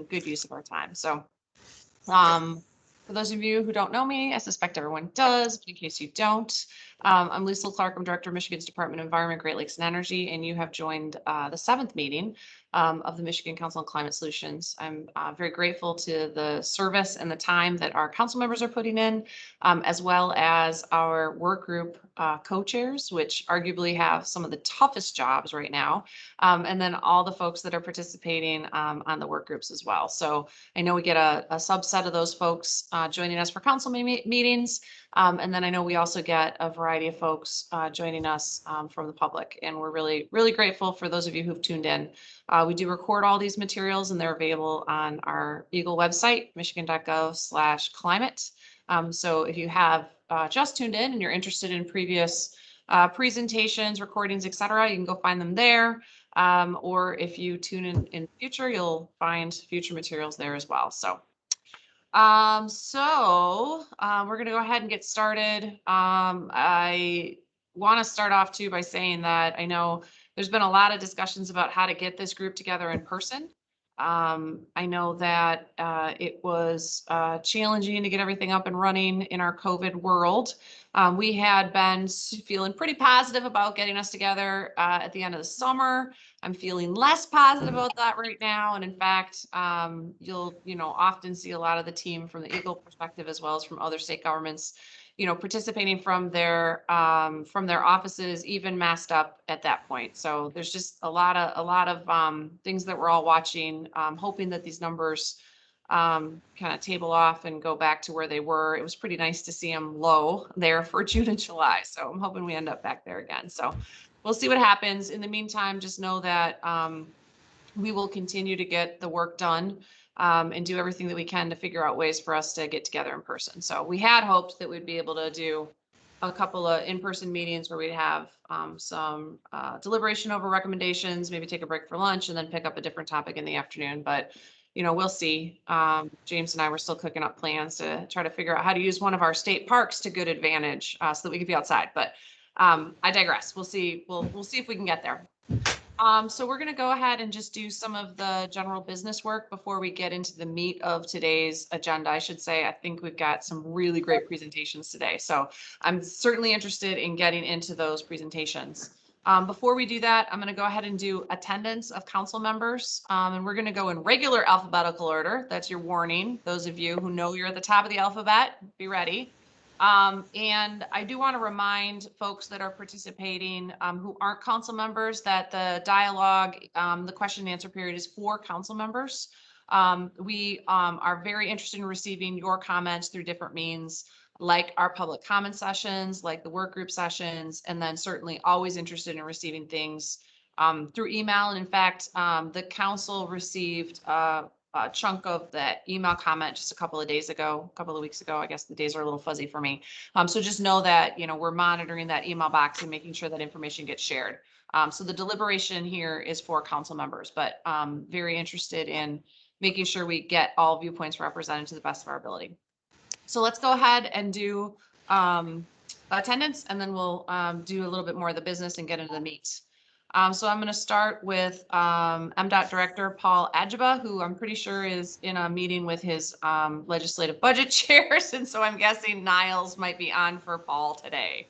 making good use of our time. So for those of you who don't know me, I suspect everyone does, but in case you don't, I'm Lisa Clark. I'm Director of Michigan's Department of Environment, Great Lakes and Energy, and you have joined the 7th meeting of the Michigan Council on Climate Solutions. I'm very grateful to the service and the time that our council members are putting in, as well as our work group co-chairs, which arguably have some of the toughest jobs right now, and then all the folks that are participating on the work groups as well. So I know we get a subset of those folks joining us for council meetings. And then I know we also get a variety of folks joining us from the public, and we're really, really grateful for those of you who've tuned in. We do record all these materials and they're available on our Eagle website, michigan.gov/climate. So if you have just tuned in and you're interested in previous presentations, recordings, etc., you can go find them there. Or if you tune in future, you'll find future materials there as well. So we're going to go ahead and get started. I want to start off too by saying that I know there's been a lot of discussions about how to get this group together in person. I know that it was challenging to get everything up and running in our COVID world. We had been feeling pretty positive about getting us together at the end of the summer. I'm feeling less positive about that right now. And in fact, you'll often see a lot of the team from the Eagle perspective, as well as from other state governments, participating from their offices, even masked up at that point. So there's just a lot of things that we're all watching, hoping that these numbers kind of table off and go back to where they were. It was pretty nice to see them low there for June and July. So I'm hoping we end up back there again. So we'll see what happens. In the meantime, just know that we will continue to get the work done and do everything that we can to figure out ways for us to get together in person. So we had hoped that we'd be able to do a couple of in-person meetings where we'd have some deliberation over recommendations, maybe take a break for lunch, and then pick up a different topic in the afternoon. But we'll see. James and I were still cooking up plans to try to figure out how to use one of our state parks to good advantage so that we could be outside. But I digress. We'll see. We'll see if we can get there. So we're going to go ahead and just do some of the general business work before we get into the meat of today's agenda. I should say, I think we've got some really great presentations today. So I'm certainly interested in getting into those presentations. Before we do that, I'm going to go ahead and do attendance of council members. And we're going to go in regular alphabetical order. That's your warning. Those of you who know you're at the top of the alphabet, be ready. And I do want to remind folks that are participating who aren't council members that the dialogue, the question and answer period is for council members. We are very interested in receiving your comments through different means, like our public comment sessions, like the work group sessions, and then certainly always interested in receiving things through email. And in fact, the council received a chunk of that email comment just a couple of weeks ago. I guess the days are a little fuzzy for me. So just know that, we're monitoring that email box and making sure that information gets shared. So the deliberation here is for council members, but very interested in making sure we get all viewpoints represented to the best of our ability. So let's go ahead and do attendance, and then we'll do a little bit more of the business and get into the meat. So I'm going to start with MDOT Director Paul Adjaba, who I'm pretty sure is in a meeting with his legislative budget chairs. And so I'm guessing Niles might be on for Paul today.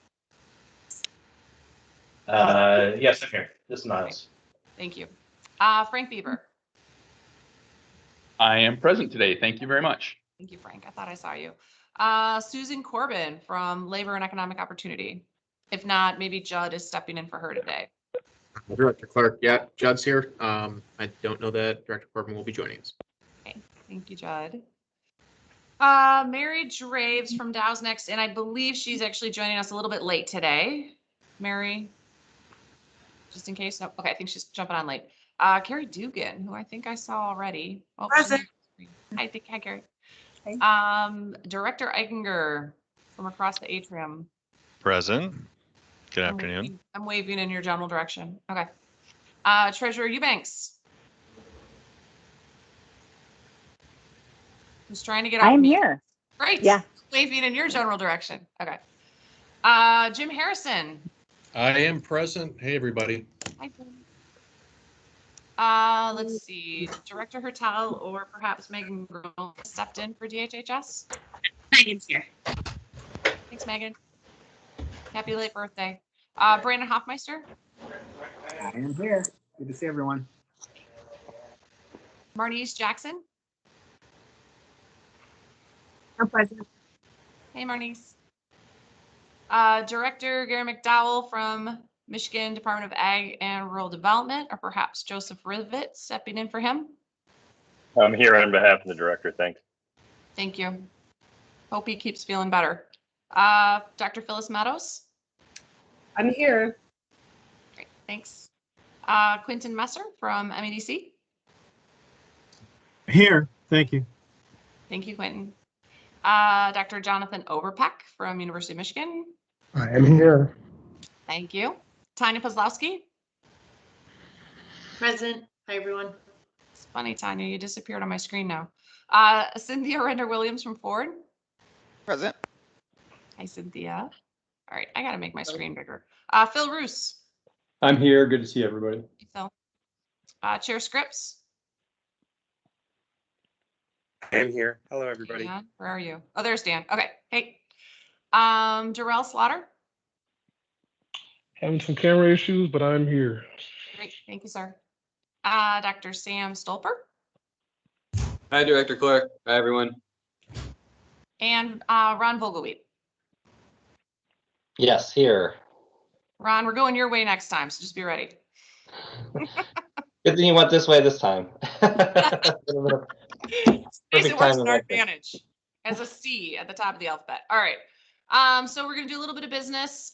Yes, I'm here. This is Niles. Okay. Thank you. Frank Bieber. I am present today. Thank you very much. Thank you, Frank. I thought I saw you. Susan Corbin from Labor and Economic Opportunity. If not, maybe Judd is stepping in for her today. Director Clark, yeah, Judd's here. I don't know that Director Corbin will be joining us. Okay, thank you, Judd. Mary Draves from Dow's next, and I believe she's actually joining us a little bit late today. Mary, just in case. Okay, I think she's jumping on late. Carrie Dugan, who I think I saw already. Oh, present. Hi, Carrie. Hey. Director Eichinger from across the atrium. Present. Good afternoon. I'm waving in your general direction. Okay. Treasurer Eubanks. Who's trying to get out? I'm here. Great. Yeah. Waving in your general direction. Okay. Jim Harrison. I am present. Hey, everybody. Hi, Jim. Let's see, Director Hertel or perhaps Megan Grill stepped in for DHHS. Megan's here. Thanks, Megan. Happy late birthday. Brandon Hoffmeister, I am here. Good to see everyone. Marnice Jackson. I'm present. Hey, Marnice. Director Gary McDowell from Michigan Department of Ag and Rural Development, or perhaps Joseph Rivet stepping in for him. I'm here on behalf of the director. Thanks. Thank you. Hope he keeps feeling better. Dr. Phyllis Meadows. I'm here. Great, thanks. Quentin Messer from MEDC. Here, thank you. Thank you, Quentin. Dr. Jonathan Overpeck from University of Michigan. I am here. Thank you. Tanya Pozlowski. Present. Hi, everyone. It's funny, Tanya, you disappeared on my screen now. Cynthia Render Williams from Ford. Present. Hi, Cynthia. All right, I gotta make my screen bigger. Phil Roos. I'm here. Good to see everybody. Hey, Phil. Chair Scripps. I'm here. Hello, everybody. Dan, where are you? Oh, there's Dan. Okay. Hey. Jarrell Slaughter. Having some camera issues, but I'm here. Great. Thank you, sir. Dr. Sam Stolper. Hi, Director Clark. Hi, everyone. And Ron Vogelweed. Yes, here. Ron, we're going your way next time, so just be ready. Good thing you went this way this time. It Perfect works timing to our right there. advantage as a C at the top of the alphabet. All right. So we're going to do a little bit of business.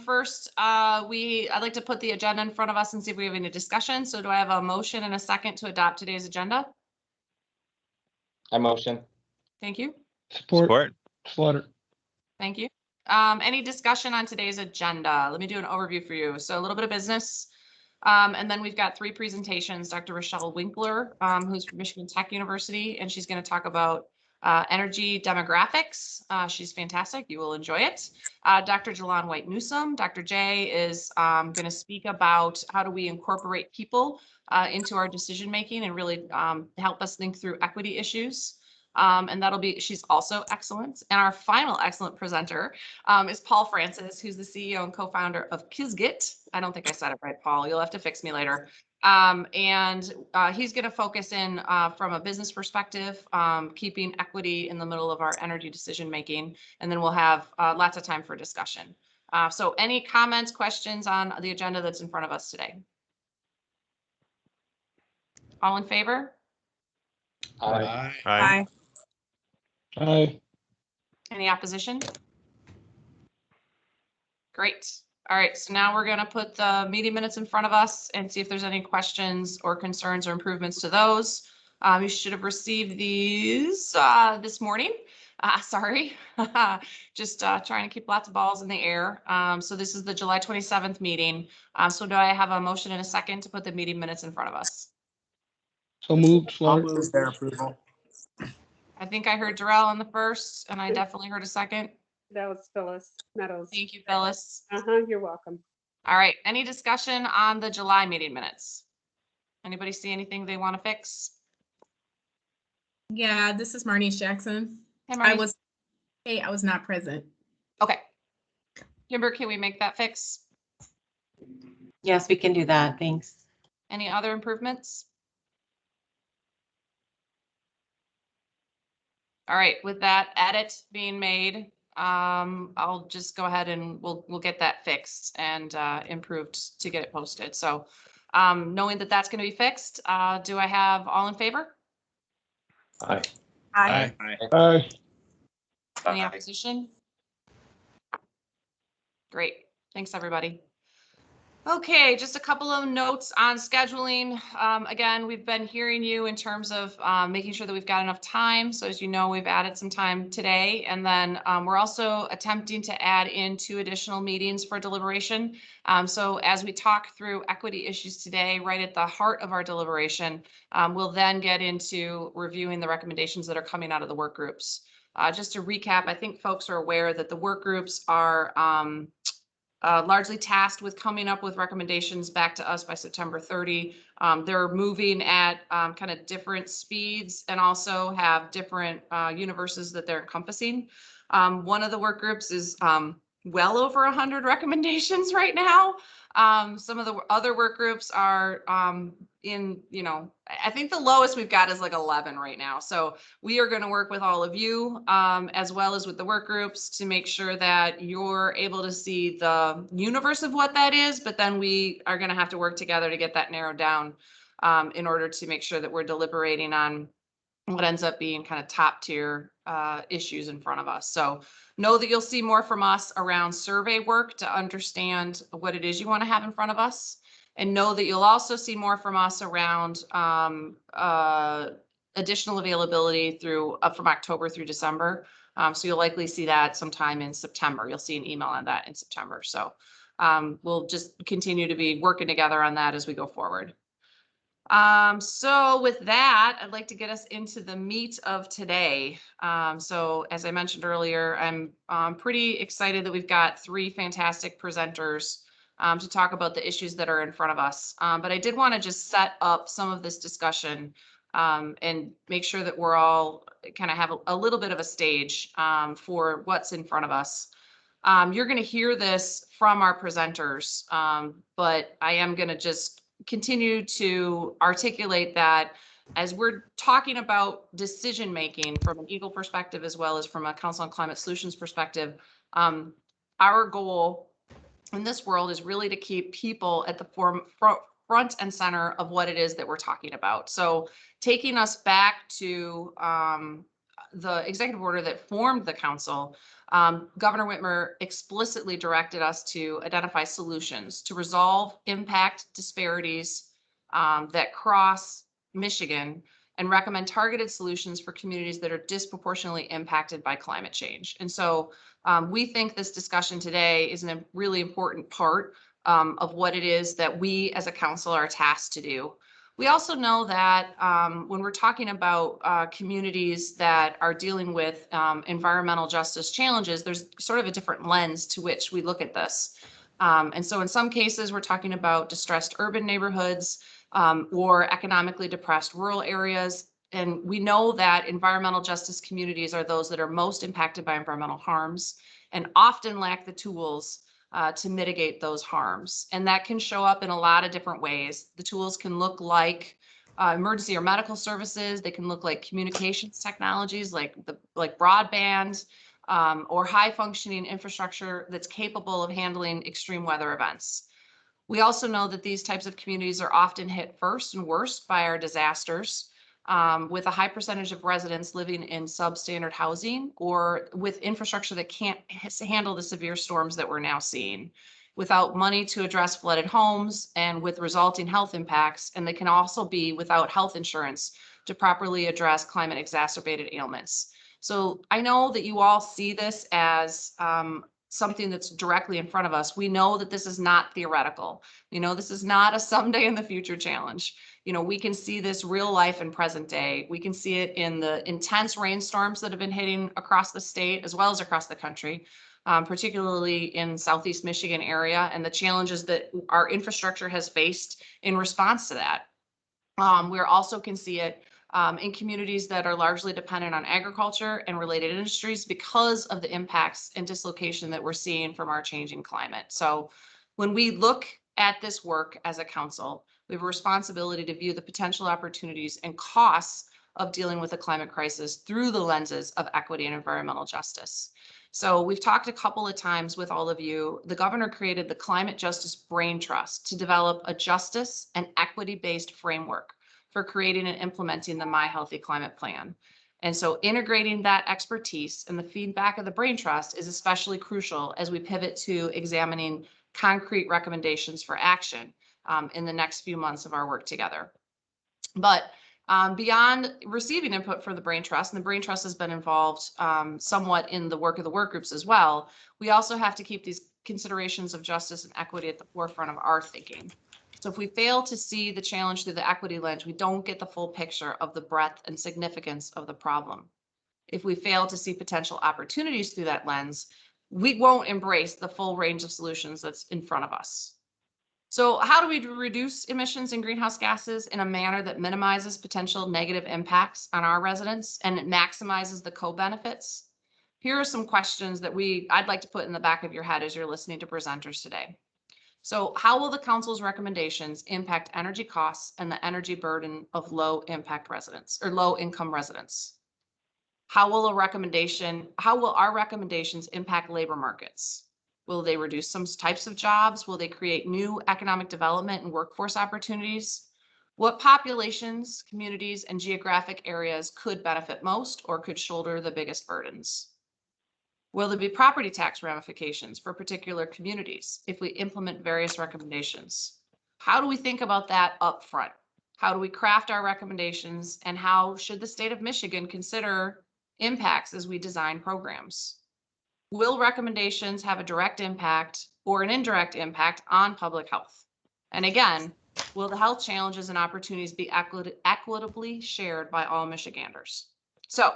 First, I'd like to put the agenda in front of us and see if we have any discussion. So do I have a motion and a second to adopt today's agenda? I motion. Thank you. Support. Slaughter. Thank you. Any discussion on today's agenda? Let me do an overview for you. So a little bit of business. And then we've got 3 presentations. Dr. Rochelle Winkler, who's from Michigan Tech University, and she's going to talk about energy demographics. She's fantastic. You will enjoy it. Dr. Jalon White Newsome. Dr. J is going to speak about how do we incorporate people into our decision making and really help us think through equity issues. And she's also excellent. And our final excellent presenter is Paul Francis, who's the CEO and co-founder of Kisget. I don't think I said it right, Paul. You'll have to fix me later. And he's going to focus in from a business perspective, keeping equity in the middle of our energy decision making. And then we'll have lots of time for discussion. So any comments, questions on the agenda that's in front of us today? All in favor? Aye. Aye. Aye. Any opposition? Great. All right, so now we're going to put the meeting minutes in front of us and see if there's any questions or concerns or improvements to those. You should have received these this morning. Sorry, just trying to keep lots of balls in the air. So this is the July 27th meeting. So do I have a motion and a second to put the meeting minutes in front of us? So moved. I'll Slaughter. move their approval. I think I heard Darrell on the first, and I definitely heard a second. That was Phyllis Meadows. Thank you, Phyllis. You're welcome. All right, any discussion on the July meeting minutes? Anybody see anything they want to fix? Yeah, this is Marnice Jackson. Hey, Marnice. I was not present. Okay. Kimber, can we make that fix? Yes, we can do that. Thanks. Any other improvements? All right, with that edit being made, I'll just go ahead and we'll get that fixed and improved to get it posted. So knowing that that's going to be fixed, do I have all in favor? Aye. Aye. Aye. Any opposition? Great. Thanks, everybody. Okay, just a couple of notes on scheduling. Again, we've been hearing you in terms of making sure that we've got enough time. So as you know, we've added some time today. And then we're also attempting to add in 2 additional meetings for deliberation. So as we talk through equity issues today, right at the heart of our deliberation, we'll then get into reviewing the recommendations that are coming out of the work groups. Just to recap, I think folks are aware that the work groups are largely tasked with coming up with recommendations back to us by September 30. They're moving at kind of different speeds and also have different universes that they're encompassing. One of the work groups is well over 100 recommendations right now. Some of the other work groups are in, I think the lowest we've got is like 11 right now. So we are going to work with all of you as well as with the work groups to make sure that you're able to see the universe of what that is. But then we are going to have to work together to get that narrowed down in order to make sure that we're deliberating on what ends up being kind of top tier issues in front of us. So know that you'll see more from us around survey work to understand what it is you want to have in front of us. And know that you'll also see more from us around additional availability from October through December. So you'll likely see that sometime in September. You'll see an email on that in September. So we'll just continue to be working together on that as we go forward. So with that, I'd like to get us into the meat of today. So as I mentioned earlier, I'm pretty excited that we've got 3 fantastic presenters to talk about the issues that are in front of us. But I did want to just set up some of this discussion and make sure that we're all kind of have a little bit of a stage for what's in front of us. You're going to hear this from our presenters, but I am going to just continue to articulate that as we're talking about decision making from an Eagle perspective as well as from a Council on Climate Solutions perspective. Our goal in this world is really to keep people at the front and center of what it is that we're talking about. So taking us back to the executive order that formed the council, Governor Whitmer explicitly directed us to identify solutions to resolve impact disparities that cross Michigan and recommend targeted solutions for communities that are disproportionately impacted by climate change. And so we think this discussion today is a really important part of what it is that we as a council are tasked to do. We also know that when we're talking about communities that are dealing with environmental justice challenges, there's sort of a different lens to which we look at this. And so in some cases, we're talking about distressed urban neighborhoods or economically depressed rural areas. And we know that environmental justice communities are those that are most impacted by environmental harms and often lack the tools to mitigate those harms. And that can show up in a lot of different ways. The tools can look like emergency or medical services. They can look like communications technologies like broadband or high functioning infrastructure that's capable of handling extreme weather events. We also know that these types of communities are often hit first and worst by our disasters. With a high percentage of residents living in substandard housing or with infrastructure that can't handle the severe storms that we're now seeing, without money to address flooded homes and with resulting health impacts. And they can also be without health insurance to properly address climate exacerbated ailments. So I know that you all see this as something that's directly in front of us. We know that this is not theoretical. You know, this is not a someday in the future challenge. You know, we can see this real life and present day. We can see it in the intense rainstorms that have been hitting across the state as well as across the country, particularly in Southeast Michigan area and the challenges that our infrastructure has faced in response to that. We also can see it in communities that are largely dependent on agriculture and related industries because of the impacts and dislocation that we're seeing from our changing climate. So when we look at this work as a council, we have a responsibility to view the potential opportunities and costs of dealing with the climate crisis through the lenses of equity and environmental justice. So we've talked a couple of times with all of you. The governor created the Climate Justice Brain Trust to develop a justice and equity-based framework for creating and implementing the My Healthy Climate Plan. And so integrating that expertise and the feedback of the Brain Trust is especially crucial as we pivot to examining concrete recommendations for action in the next few months of our work together. But beyond receiving input for the Brain Trust, and the Brain Trust has been involved somewhat in the work of the work groups as well, we also have to keep these considerations of justice and equity at the forefront of our thinking. So if we fail to see the challenge through the equity lens, we don't get the full picture of the breadth and significance of the problem. If we fail to see potential opportunities through that lens, we won't embrace the full range of solutions that's in front of us. So how do we reduce emissions and greenhouse gases in a manner that minimizes potential negative impacts on our residents and it maximizes the co-benefits? Here are some questions that I'd like to put in the back of your head as you're listening to presenters today. So how will the council's recommendations impact energy costs and the energy burden of low impact residents or low income residents? How will our recommendations impact labor markets? Will they reduce some types of jobs? Will they create new economic development and workforce opportunities? What populations, communities, and geographic areas could benefit most or could shoulder the biggest burdens? Will there be property tax ramifications for particular communities if we implement various recommendations? How do we think about that up front? How do we craft our recommendations, and how should the state of Michigan consider impacts as we design programs? Will recommendations have a direct impact or an indirect impact on public health? And again, will the health challenges and opportunities be equitably shared by all Michiganders? So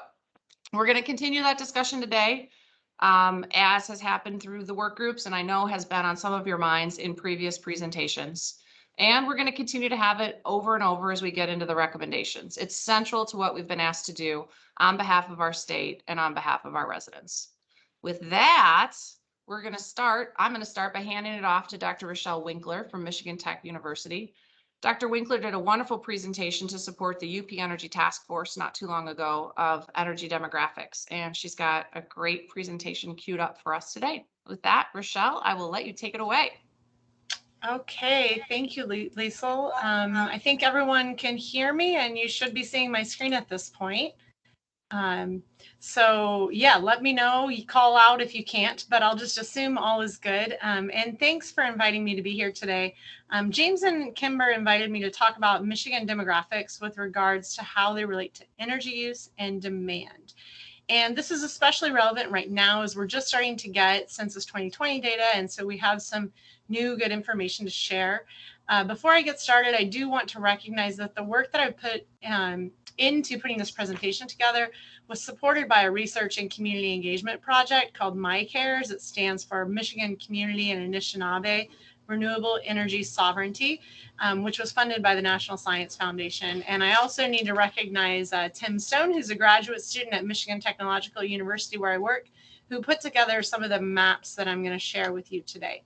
we're going to continue that discussion today, as has happened through the work groups, and I know has been on some of your minds in previous presentations. And we're going to continue to have it over and over as we get into the recommendations. It's central to what we've been asked to do on behalf of our state and on behalf of our residents. With that, I'm going to start by handing it off to Dr. Rochelle Winkler from Michigan Tech University. Dr. Winkler did a wonderful presentation to support the UP Energy Task Force not too long ago of energy demographics, and she's got a great presentation queued up for us today. With that, Rochelle, I will let you take it away. Okay, thank you, Liesl. I think everyone can hear me, and you should be seeing my screen at this point. So yeah, let me know. You call out if you can't, but I'll just assume all is good. And thanks for inviting me to be here today. James and Kimber invited me to talk about Michigan demographics with regards to how they relate to energy use and demand. And this is especially relevant right now as we're just starting to get Census 2020 data. And so we have some new good information to share. Before I get started, I do want to recognize that the work that I put into putting this presentation together was supported by a research and community engagement project called MyCares. It stands for Michigan Community and Anishinaabe Renewable Energy Sovereignty, which was funded by the National Science Foundation. And I also need to recognize Tim Stone, who's a graduate student at Michigan Technological University where I work, who put together some of the maps that I'm going to share with you today.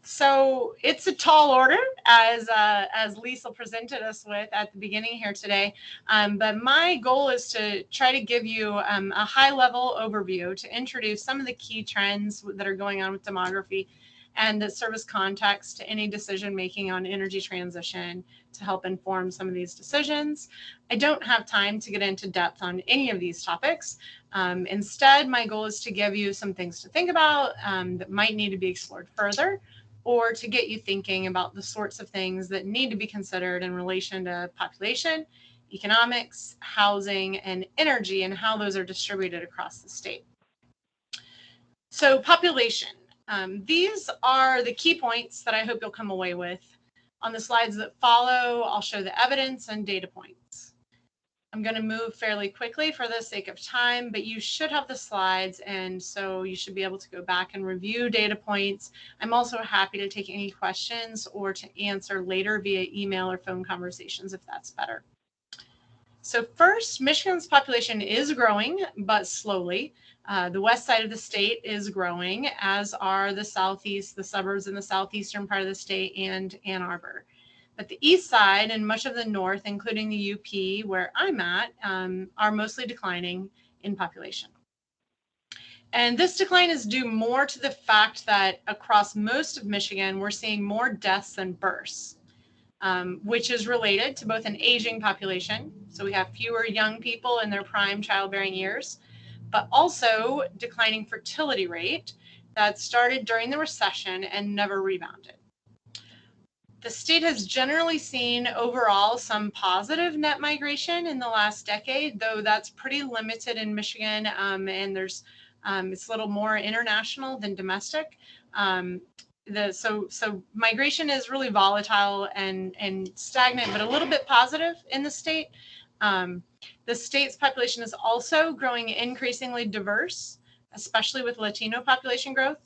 So it's a tall order, as Liesl presented us with at the beginning here today. But my goal is to try to give you a high-level overview to introduce some of the key trends that are going on with demography and that serve as context to any decision making on energy transition to help inform some of these decisions. I don't have time to get into depth on any of these topics. Instead, my goal is to give you some things to think about that might need to be explored further, or to get you thinking about the sorts of things that need to be considered in relation to population, economics, housing, and energy, and how those are distributed across the state. So population. These are the key points that I hope you'll come away with. On the slides that follow, I'll show the evidence and data points. I'm going to move fairly quickly for the sake of time, but you should have the slides, and so you should be able to go back and review data points. I'm also happy to take any questions or to answer later via email or phone conversations if that's better. So first, Michigan's population is growing, but slowly. The west side of the state is growing, as are the southeast, the suburbs in the southeastern part of the state, and Ann Arbor. But the east side and much of the north, including the UP, where I'm at, are mostly declining in population. And this decline is due more to the fact that across most of Michigan, we're seeing more deaths than births, which is related to both an aging population. So we have fewer young people in their prime childbearing years, but also declining fertility rate that started during the recession and never rebounded. The state has generally seen overall some positive net migration in the last decade, though that's pretty limited in Michigan, and there's it's a little more international than domestic. So migration is really volatile and stagnant, but a little bit positive in the state. The state's population is also growing increasingly diverse. especially with Latino population growth.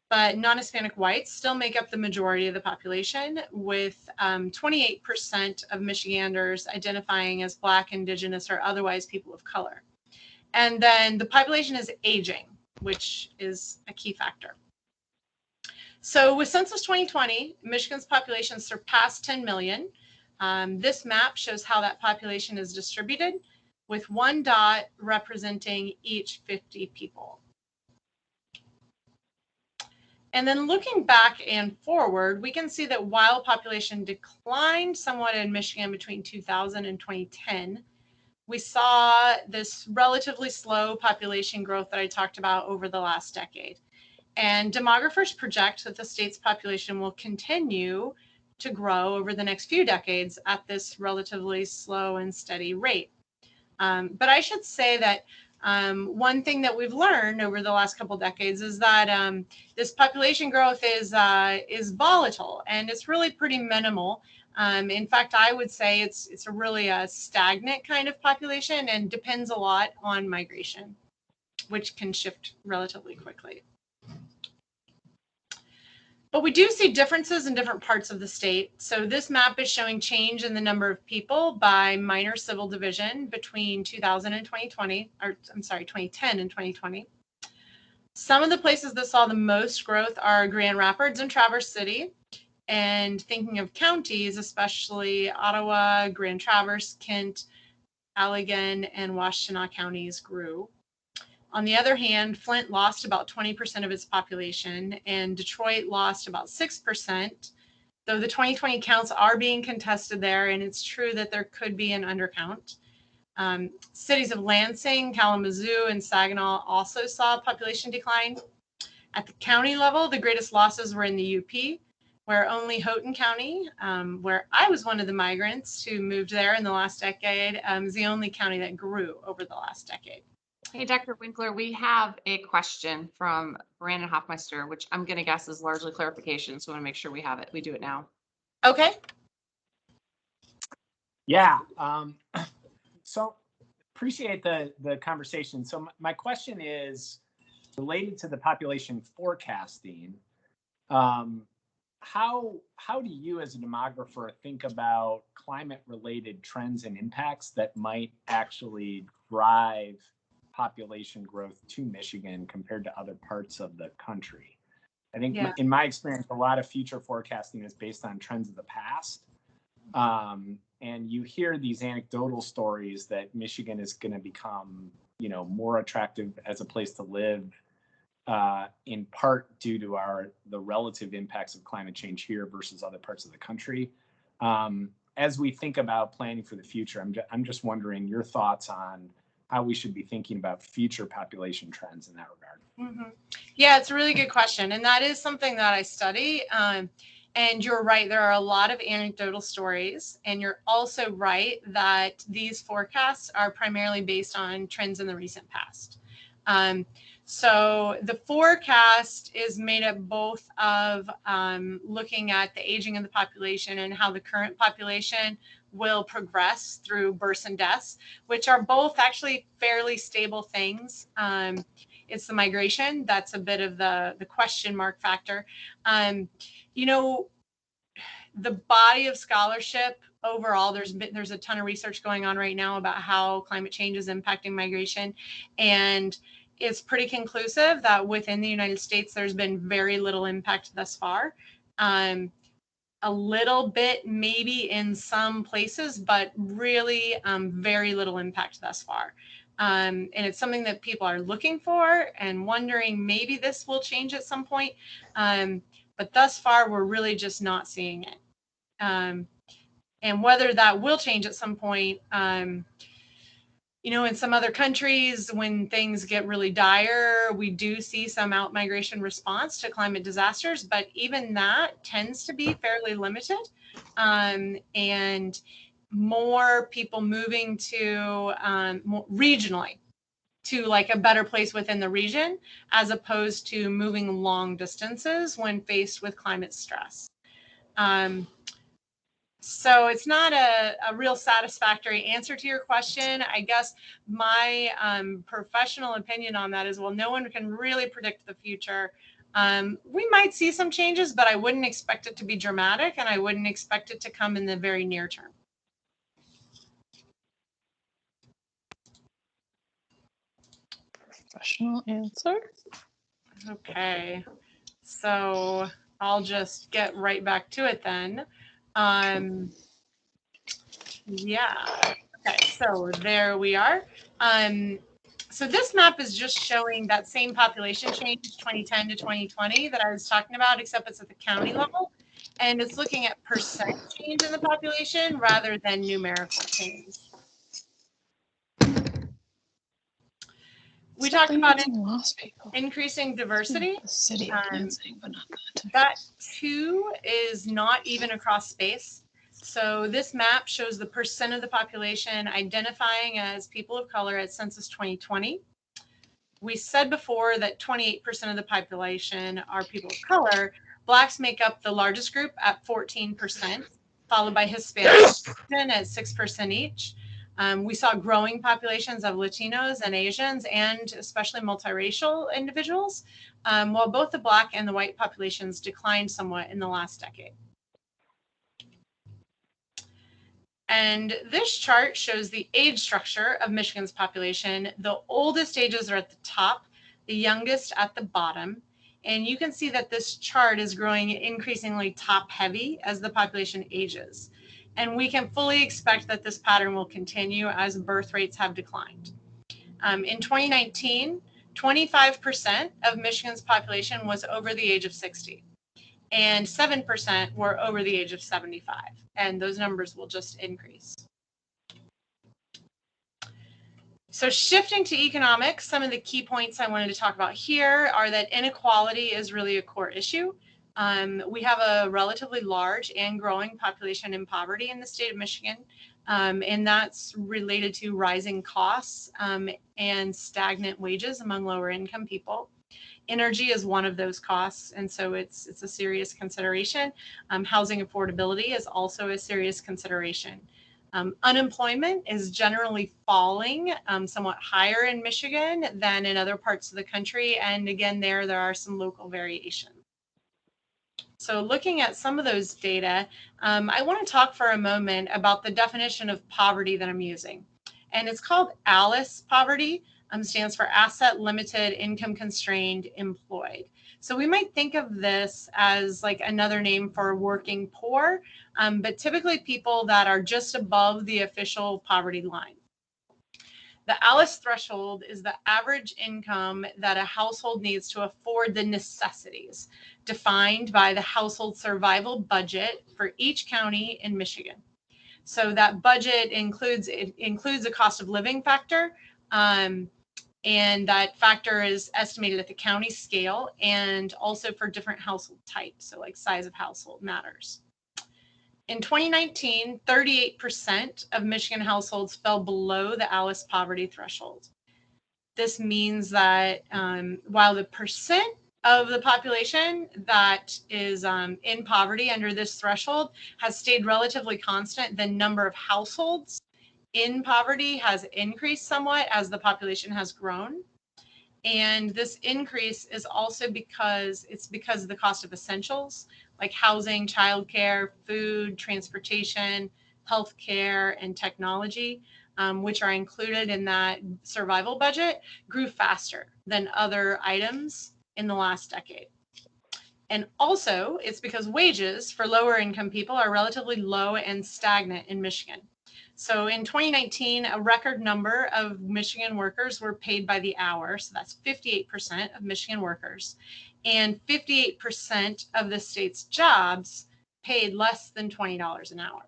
But non-Hispanic whites still make up the majority of the population, with 28% of Michiganders identifying as Black, Indigenous, or otherwise people of color. And then the population is aging, which is a key factor. So with Census 2020, Michigan's population surpassed 10 million. This map shows how that population is distributed, with one dot representing each 50 people. And then looking back and forward, we can see that while population declined somewhat in Michigan between 2000 and 2010, we saw this relatively slow population growth that I talked about over the last decade. And demographers project that the state's population will continue to grow over the next few decades at this relatively slow and steady rate. But I should say that one thing that we've learned over the last couple decades is that this population growth is volatile, and it's really pretty minimal. In fact, I would say it's a really stagnant kind of population and depends a lot on migration, which can shift relatively quickly. But we do see differences in different parts of the state. So this map is showing change in the number of people by minor civil division between 2000 and 2020, or I'm sorry, 2010 and 2020. Some of the places that saw the most growth are Grand Rapids and Traverse City. And thinking of counties, especially Ottawa, Grand Traverse, Kent, Allegan, and Washtenaw counties grew. On the other hand, Flint lost about 20% of its population, and Detroit lost about 6%, though the 2020 counts are being contested there, and it's true that there could be an undercount. Cities of Lansing, Kalamazoo, and Saginaw also saw population decline. At the county level, the greatest losses were in the UP, where only Houghton County, where I was one of the migrants who moved there in the last decade, is the only county that grew over the last decade. Hey, Dr. Winkler, we have a question from Brandon Hoffmeister, which I'm going to guess is largely clarification. So I want to make sure we have it. We do it now. Okay. Yeah. So appreciate the conversation. So my question is related to the population forecasting. How do you as a demographer think about climate-related trends and impacts that might actually drive population growth to Michigan compared to other parts of the country? I think in my experience, a lot of future forecasting is based on trends of the past. And you hear these anecdotal stories that Michigan is going to become, more attractive as a place to live, in part due to the relative impacts of climate change here versus other parts of the country. As we think about planning for the future, I'm just wondering your thoughts on how we should be thinking about future population trends in that regard. Mm-hmm. Yeah, it's a really good question. And that is something that I study. And you're right, there are a lot of anecdotal stories. And you're also right that these forecasts are primarily based on trends in the recent past. So the forecast is made up both of looking at the aging of the population and how the current population will progress through births and deaths, which are both actually fairly stable things. It's the migration that's a bit of the question mark factor. The body of scholarship overall, there's a ton of research going on right now about how climate change is impacting migration, and it's pretty conclusive that within the United States, there's been very little impact thus far. A little bit maybe in some places, but really very little impact thus far. And it's something that people are looking for and wondering maybe this will change at some point. But thus far, we're really just not seeing it. And whether that will change at some point, in some other countries, when things get really dire, we do see some out-migration response to climate disasters, but even that tends to be fairly limited. And more people moving to more regionally to like a better place within the region, as opposed to moving long distances when faced with climate stress. So it's not a real satisfactory answer to your question. I guess my professional opinion on that is, well, no one can really predict the future. We might see some changes, but I wouldn't expect it to be dramatic, and I wouldn't expect it to come in the very near term. Professional answer. Okay, so I'll just get right back to it then. Yeah, okay, so there we are. So this map is just showing that same population change 2010 to 2020 that I was talking about, except it's at the county level. And it's looking at percent change in the population rather than numerical change. We talked about increasing diversity. The city advancing, but not that. That too is not even across space. So this map shows the percent of the population identifying as people of color at Census 2020. We said before that 28% of the population are people of color. Blacks make up the largest group at 14%, followed by Hispanics at 6% each. We saw growing populations of Latinos and Asians, and especially multiracial individuals, while both the Black and the white populations declined somewhat in the last decade. And this chart shows the age structure of Michigan's population. The oldest ages are at the top, the youngest at the bottom. And you can see that this chart is growing increasingly top heavy as the population ages. And we can fully expect that this pattern will continue as birth rates have declined. In 2019, 25% of Michigan's population was over the age of 60. And 7% were over the age of 75. And those numbers will just increase. So shifting to economics, some of the key points I wanted to talk about here are that inequality is really a core issue. We have a relatively large and growing population in poverty in the state of Michigan, and that's related to rising costs and stagnant wages among lower income people. Energy is one of those costs, and so it's a serious consideration. Housing affordability is also a serious consideration. Unemployment is generally falling somewhat higher in Michigan than in other parts of the country, and again, there are some local variations. So looking at some of those data, I want to talk for a moment about the definition of poverty that I'm using, and it's called ALICE poverty. Stands for Asset Limited Income Constrained Employed. So we might think of this as like another name for working poor, but typically people that are just above the official poverty line. The ALICE threshold is the average income that a household needs to afford the necessities defined by the household survival budget for each county in Michigan. So that budget includes a cost of living factor, and that factor is estimated at the county scale and also for different household types. So like size of household matters. In 2019, 38% of Michigan households fell below the ALICE poverty threshold. This means that while the percent of the population that is in poverty under this threshold has stayed relatively constant, the number of households in poverty has increased somewhat as the population has grown. And this increase is also because of the cost of essentials like housing, childcare, food, transportation, healthcare, and technology, which are included in that survival budget, grew faster than other items in the last decade. And also, it's because wages for lower income people are relatively low and stagnant in Michigan. So in 2019, a record number of Michigan workers were paid by the hour. So that's 58% of Michigan workers. And 58% of the state's jobs paid less than $20 an hour.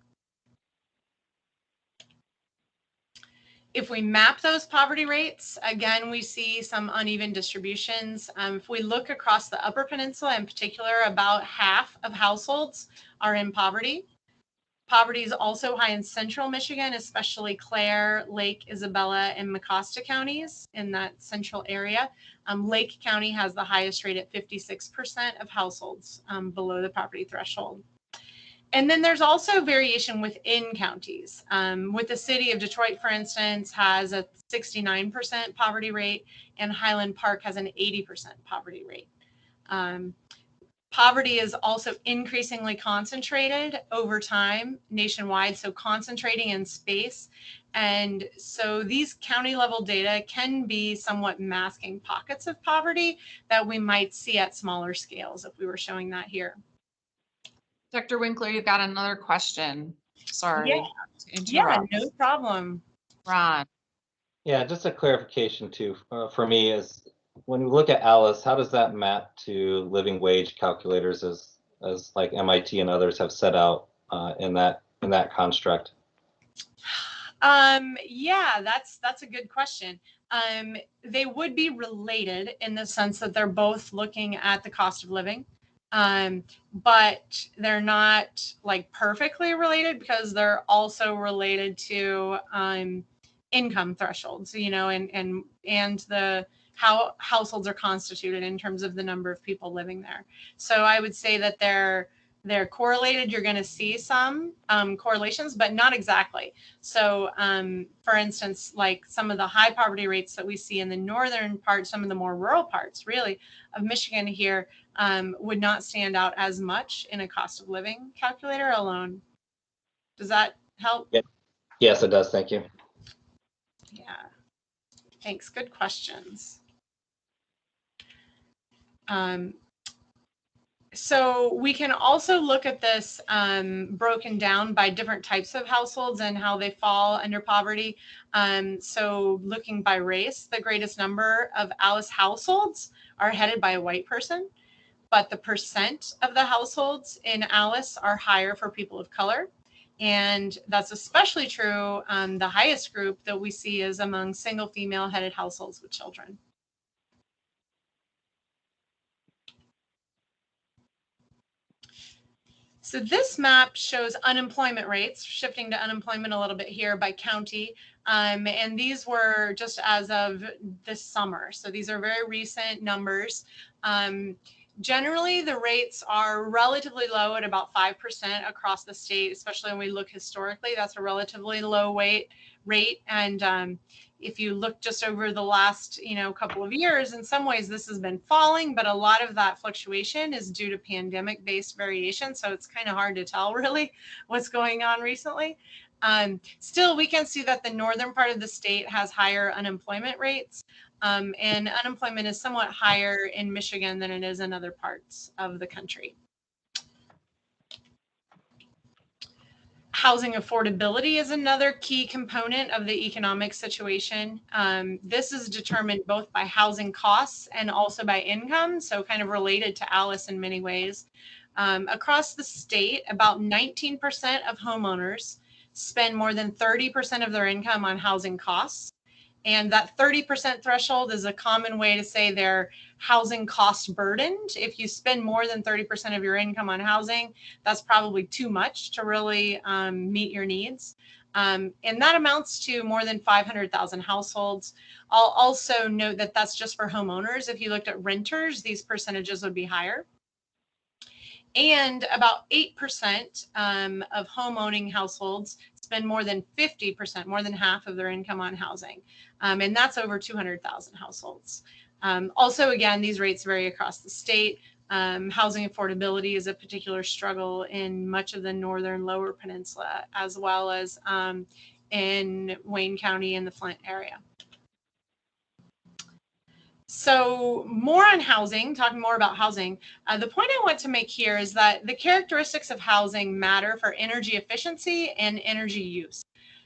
If we map those poverty rates, again, we see some uneven distributions. If we look across the Upper Peninsula in particular, about half of households are in poverty. Poverty is also high in central Michigan, especially Clare, Lake, Isabella, and Mecosta counties in that central area. Lake County has the highest rate at 56% of households below the poverty threshold. And then there's also variation within counties. With the city of Detroit, for instance, has a 69% poverty rate, and Highland Park has an 80% poverty rate. Poverty is also increasingly concentrated over time nationwide, so concentrating in space. And so these county level data can be somewhat masking pockets of poverty that we might see at smaller scales if we were showing that here. Dr. Winkler, you've got another question. Sorry to Yeah, interrupt. no problem. Ron. Yeah, just a clarification too, for me is when we look at Alice, how does that map to living wage calculators as like MIT and others have set out in that construct? Yeah, that's a good question. They would be related in the sense that they're both looking at the cost of living, but they're not like perfectly related because they're also related to income thresholds, you know, and the how households are constituted in terms of the number of people living there. So I would say that they're correlated. You're going to see some correlations, but not exactly. So for instance, like some of the high poverty rates that we see in the northern part, some of the more rural parts really of Michigan here would not stand out as much in a cost of living calculator alone. Does that help? Yep. Yes, it does. Thank you. Yeah, thanks. Good questions. So we can also look at this broken down by different types of households and how they fall under poverty. So looking by race, the greatest number of Alice households are headed by a white person, but the percent of the households in Alice are higher for people of color. And that's especially true. The highest group that we see is among single female headed households with children. So this map shows unemployment rates, shifting to unemployment a little bit here by county. And these were just as of this summer. So these are very recent numbers. Generally, the rates are relatively low at about 5% across the state, especially when we look historically. That's a relatively low rate. And if you look just over the last, couple of years, in some ways this has been falling, but a lot of that fluctuation is due to pandemic-based variation. So it's kind of hard to tell really what's going on recently. Still, we can see that the northern part of the state has higher unemployment rates. And unemployment is somewhat higher in Michigan than it is in other parts of the country. Housing affordability is another key component of the economic situation. This is determined both by housing costs and also by income, so kind of related to Alice in many ways. Across the state, about 19% of homeowners spend more than 30% of their income on housing costs. And that 30% threshold is a common way to say they're housing cost burdened. If you spend more than 30% of your income on housing, that's probably too much to really meet your needs. And that amounts to more than 500,000 households. I'll also note that that's just for homeowners. If you looked at renters, these percentages would be higher. And about 8% of home owning households spend more than 50%, more than half of their income on housing. And that's over 200,000 households. Also, again, these rates vary across the state. Housing affordability is a particular struggle in much of the northern lower peninsula, as well as in Wayne County and the Flint area. So more on housing, talking more about housing. The point I want to make here is that the characteristics of housing matter for energy efficiency and energy use.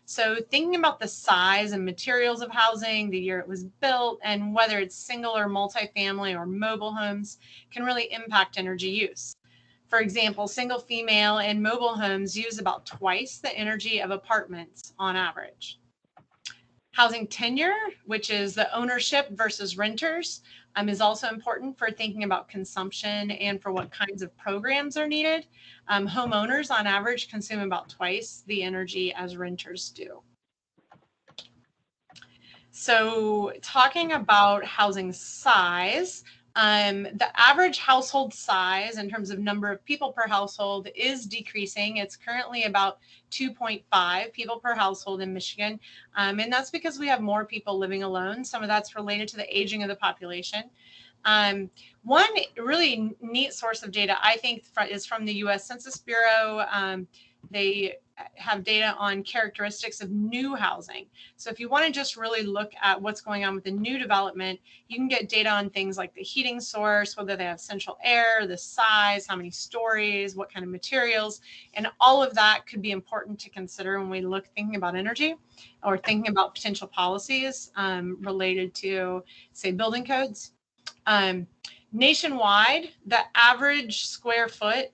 So thinking about the size and materials of housing, the year it was built, and whether it's single or multifamily or mobile homes can really impact energy use. For example, single female and mobile homes use about twice the energy of apartments on average. Housing tenure, which is the ownership versus renters, is also important for thinking about consumption and for what kinds of programs are needed. Homeowners on average consume about twice the energy as renters do. So talking about housing size, The average household size in terms of number of people per household is decreasing. It's currently about 2.5 people per household in Michigan. And that's because we have more people living alone. Some of that's related to the aging of the population. One really neat source of data, I think, is from the U.S. Census Bureau. They have data on characteristics of new housing. So if you want to just really look at what's going on with the new development, you can get data on things like the heating source, whether they have central air, the size, how many stories, what kind of materials, and all of that could be important to consider when we look thinking about energy or thinking about potential policies related to, say, building codes. Nationwide, the average square foot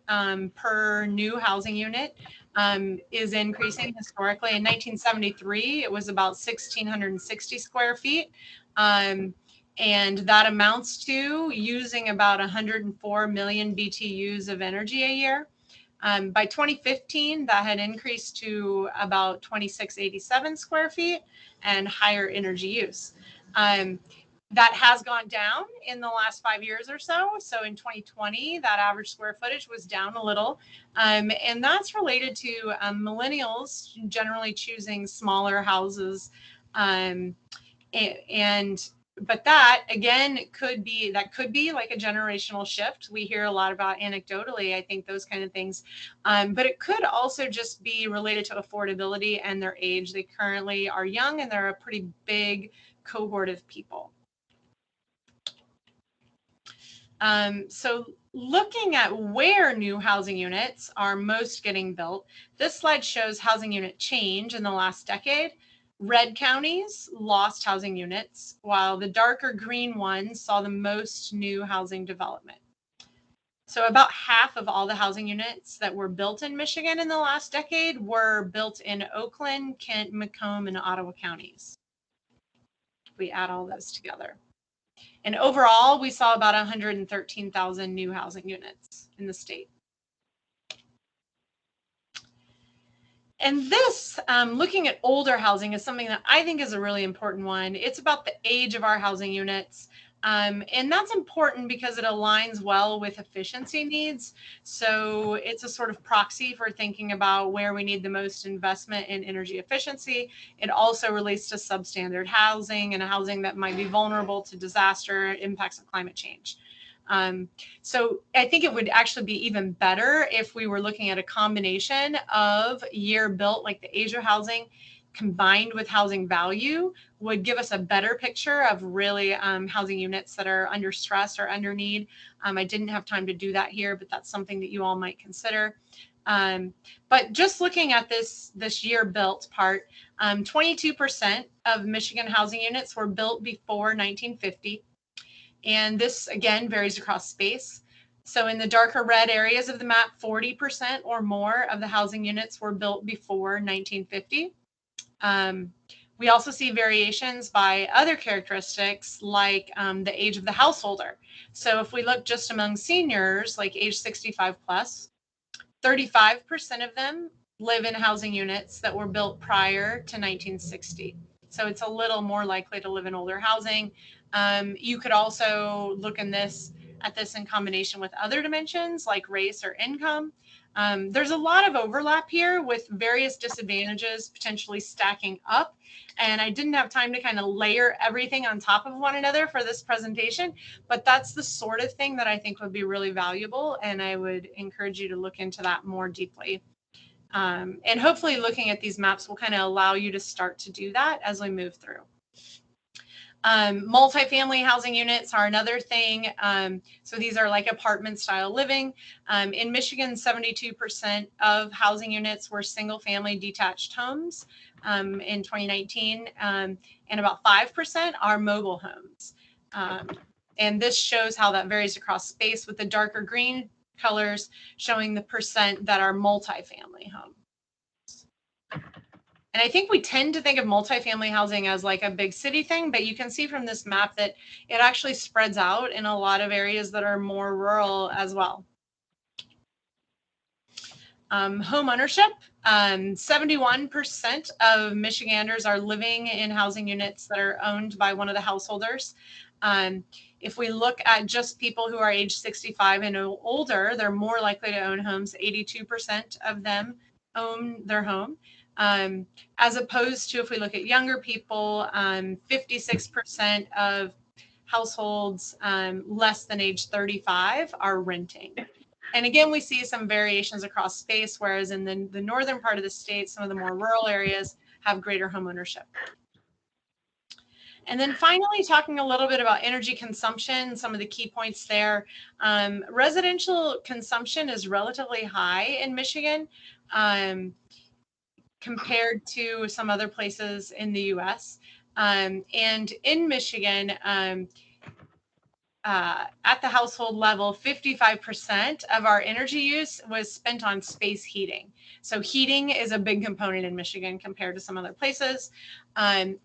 per new housing unit is increasing historically. In 1973, it was about 1,660 square feet. And that amounts to using about 104 million BTUs of energy a year. By 2015, that had increased to about 2,687 square feet and higher energy use. That has gone down in the last 5 years or so. So in 2020, that average square footage was down a little. And that's related to millennials generally choosing smaller houses. But that, again, could be like a generational shift. We hear a lot about anecdotally, I think, those kind of things. But it could also just be related to affordability and their age. They currently are young and they're a pretty big cohort of people. So looking at where new housing units are most getting built, this slide shows housing unit change in the last decade. Red counties lost housing units, while the darker green ones saw the most new housing development. So about half of all the housing units that were built in Michigan in the last decade were built in Oakland, Kent, Macomb, and Ottawa counties. We add all those together. And overall, we saw about 113,000 new housing units in the state. And this, looking at older housing, is something that I think is a really important one. It's about the age of our housing units. And that's important because it aligns well with efficiency needs. So it's a sort of proxy for thinking about where we need the most investment in energy efficiency. It also relates to substandard housing and a housing that might be vulnerable to disaster impacts of climate change. So I think it would actually be even better if we were looking at a combination of year built, like the age of housing, combined with housing value would give us a better picture of really housing units that are under stress or under need. I didn't have time to do that here, but that's something that you all might consider. But just looking at this year built part, 22% of Michigan housing units were built before 1950. And this, again, varies across space. So in the darker red areas of the map, 40% or more of the housing units were built before 1950. We also see variations by other characteristics like the age of the householder. So if we look just among seniors, like age 65 plus, 35% of them live in housing units that were built prior to 1960. So it's a little more likely to live in older housing. You could also look at this in combination with other dimensions like race or income. There's a lot of overlap here with various disadvantages potentially stacking up. And I didn't have time to kind of layer everything on top of one another for this presentation, but that's the sort of thing that I think would be really valuable. And I would encourage you to look into that more deeply. And hopefully looking at these maps will kind of allow you to start to do that as we move through. Multifamily housing units are another thing. So these are like apartment style living. In Michigan, 72% of housing units were single family detached homes in 2019, and about 5% are mobile homes. And this shows how that varies across space with the darker green colors showing the percent that are multifamily homes. And I think we tend to think of multifamily housing as like a big city thing, but you can see from this map that it actually spreads out in a lot of areas that are more rural as well. Home ownership, 71% of Michiganders are living in housing units that are owned by one of the householders. If we look at just people who are age 65 and older, they're more likely to own homes. 82% of them own their home. As opposed to if we look at younger people, 56% of households less than age 35 are renting. And again, we see some variations across space, whereas in the northern part of the state, some of the more rural areas have greater home ownership. And then finally, talking a little bit about energy consumption, some of the key points there. Residential consumption is relatively high in Michigan compared to some other places in the US. And in Michigan, at the household level, 55% of our energy use was spent on space heating. So heating is a big component in Michigan compared to some other places.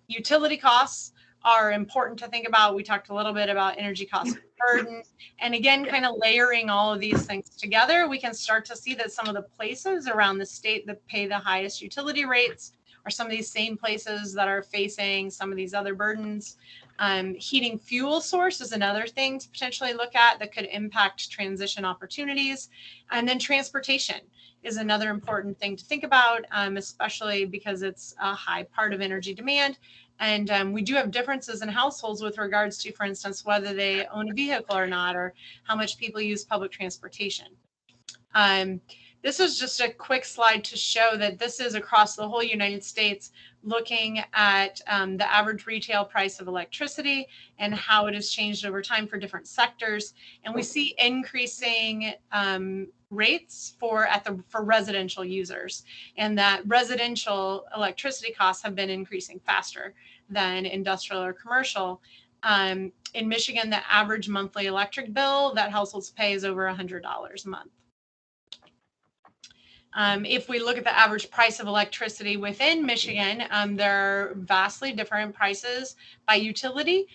Utility costs are important to think about. We talked a little bit about energy cost burden. And again, kind of layering all of these things together, we can start to see that some of the places around the state that pay the highest utility rates are some of these same places that are facing some of these other burdens. Heating fuel source is another thing to potentially look at that could impact transition opportunities. And then transportation is another important thing to think about, especially because it's a high part of energy demand. And we do have differences in households with regards to, for instance, whether they own a vehicle or not, or how much people use public transportation. This is just a quick slide to show that this is across the whole United States, looking at the average retail price of electricity and how it has changed over time for different sectors. And we see increasing rates for residential users, and that residential electricity costs have been increasing faster than industrial or commercial. In Michigan, the average monthly electric bill that households pay is over $100 a month. If we look at the average price of electricity within Michigan, there are vastly different prices by utility.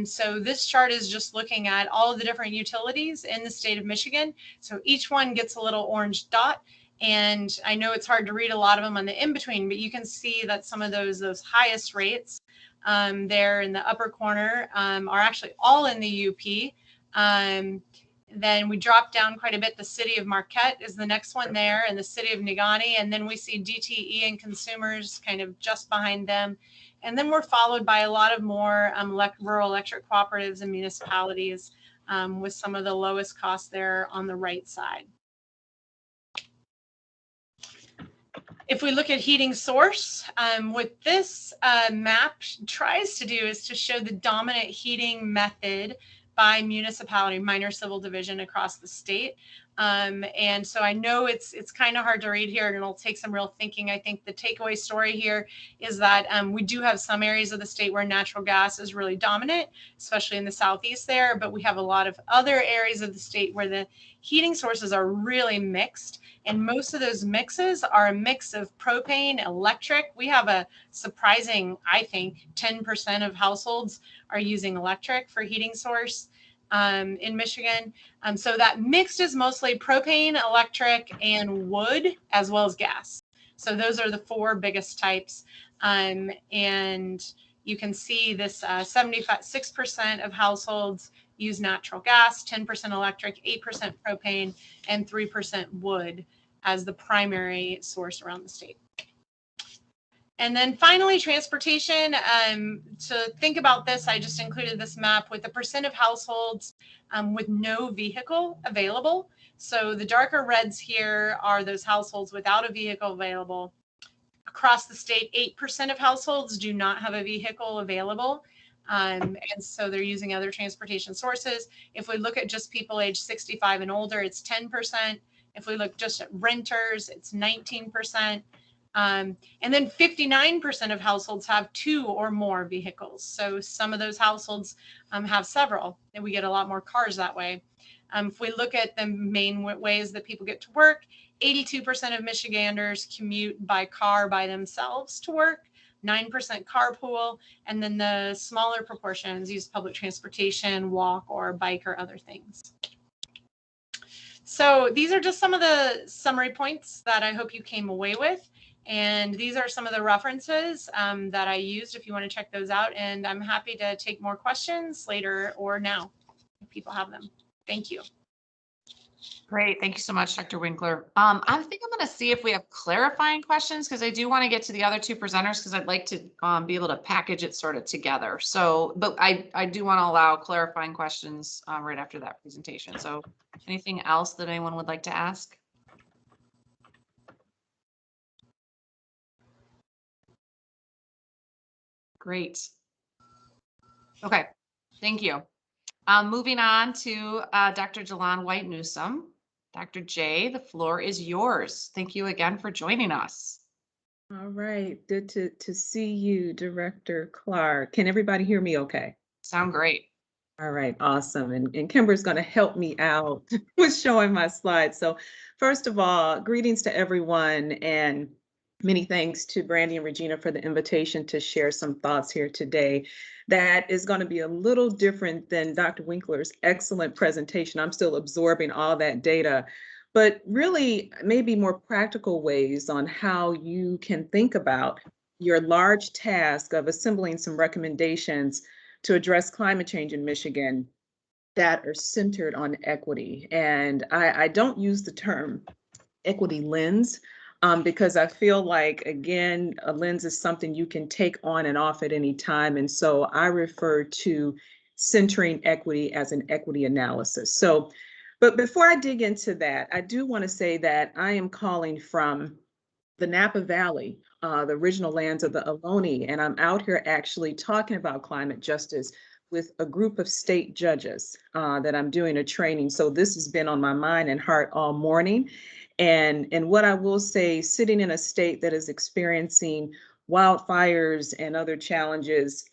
So this chart is just looking at all of the different utilities in the state of Michigan. So each one gets a little orange dot. And I know it's hard to read a lot of them on the in-between, but you can see that some of those highest rates there in the upper corner are actually all in the UP. Then we drop down quite a bit. The city of Marquette is the next one there, and the city of Negaunee. And then we see DTE and consumers kind of just behind them. And then we're followed by a lot of more rural electric cooperatives and municipalities with some of the lowest costs there on the right side. If we look at heating source, what this map tries to do is to show the dominant heating method by municipality, minor civil division across the state. And so I know it's kind of hard to read here, and it'll take some real thinking. I think the takeaway story here is that we do have some areas of the state where natural gas is really dominant, especially in the southeast there, but we have a lot of other areas of the state where the heating sources are really mixed. And most of those mixes are a mix of propane, electric. We have a surprising, I think, 10% of households are using electric for heating source in Michigan. So that mixed is mostly propane, electric, and wood, as well as gas. So those are the four biggest types. And you can see this 76% of households use natural gas, 10% electric, 8% propane, and 3% wood as the primary source around the state. And then finally, transportation. To think about this, I just included this map with the percent of households with no vehicle available. So the darker reds here are those households without a vehicle available. Across the state, 8% of households do not have a vehicle available. And so they're using other transportation sources. If we look at just people age 65 and older, it's 10%. If we look just at renters, it's 19%. And then 59% of households have 2 or more vehicles. So some of those households have several, and we get a lot more cars that way. If we look at the main ways that people get to work, 82% of Michiganders commute by car by themselves to work, 9% carpool, and then the smaller proportions use public transportation, walk, or bike, or other things. So these are just some of the summary points that I hope you came away with. And these are some of the references that I used if you want to check those out. And I'm happy to take more questions later or now. people have them. Thank you. Great. Thank you so much, Dr. Winkler. I think I'm going to see if we have clarifying questions because I do want to get to the other two presenters because I'd like to be able to package it sort of together. So, but I do want to allow clarifying questions right after that presentation. So anything else that anyone would like to ask? Great. Okay. Thank you. Moving on to Dr. Jalon White Newsome. Dr. J, the floor is yours. Thank you again for joining us. All right, good to see you, Director Clark. Can everybody hear me okay? Sound great. All right, awesome. And Kimber's going to help me out with showing my slides. So first of all, greetings to everyone and many thanks to Brandy and Regina for the invitation to share some thoughts here today. That is going to be a little different than Dr. Winkler's excellent presentation. I'm still absorbing all that data, but really maybe more practical ways on how you can think about your large task of assembling some recommendations to address climate change in Michigan that are centered on equity. And I don't use the term equity lens because I feel like, again, a lens is something you can take on and off at any time. And so I refer to centering equity as an equity analysis. So, but before I dig into that, I do want to say that I am calling from the Napa Valley, the original lands of the Ohlone, and I'm out here actually talking about climate justice with a group of state judges that I'm doing a training. So this has been on my mind and heart all morning. And what I will say, sitting in a state that is experiencing wildfires and other challenges,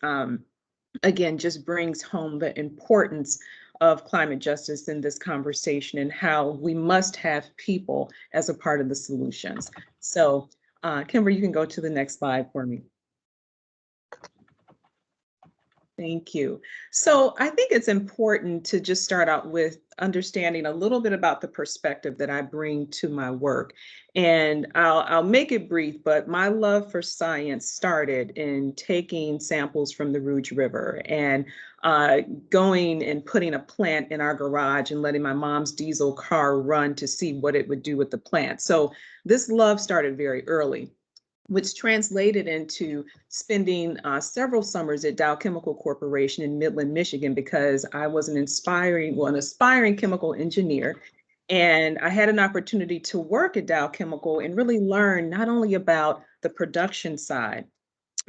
again, just brings home the importance of climate justice in this conversation and how we must have people as a part of the solutions. So, Kimber, you can go to the next slide for me. Thank you. So I think it's important to just start out with understanding a little bit about the perspective that I bring to my work. And I'll make it brief, but my love for science started in taking samples from the Rouge River and going and putting a plant in our garage and letting my mom's diesel car run to see what it would do with the plant. So this love started very early, which translated into spending several summers at Dow Chemical Corporation in Midland, Michigan, because I was an aspiring chemical engineer. And I had an opportunity to work at Dow Chemical and really learn not only about the production side,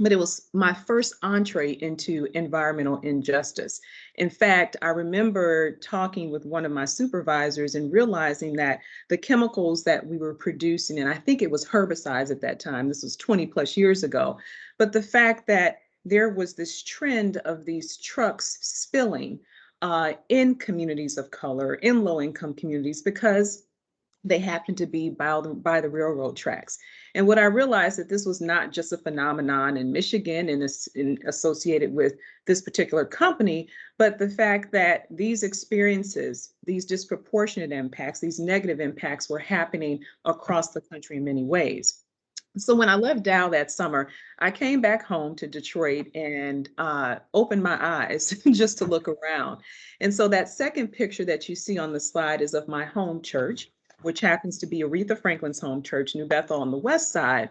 but it was my first entree into environmental injustice. In fact, I remember talking with one of my supervisors and realizing that the chemicals that we were producing, and I think it was herbicides at that time, this was 20 plus years ago, but the fact that there was this trend of these trucks spilling in communities of color, in low-income communities, because they happened to be by the railroad tracks. And what I realized that this was not just a phenomenon in Michigan and associated with this particular company, but the fact that these experiences, these disproportionate impacts, these negative impacts were happening across the country in many ways. So when I left Dow that summer, I came back home to Detroit and opened my eyes just to look around. And so that second picture that you see on the slide is of my home church, which happens to be Aretha Franklin's home church, New Bethel on the west side.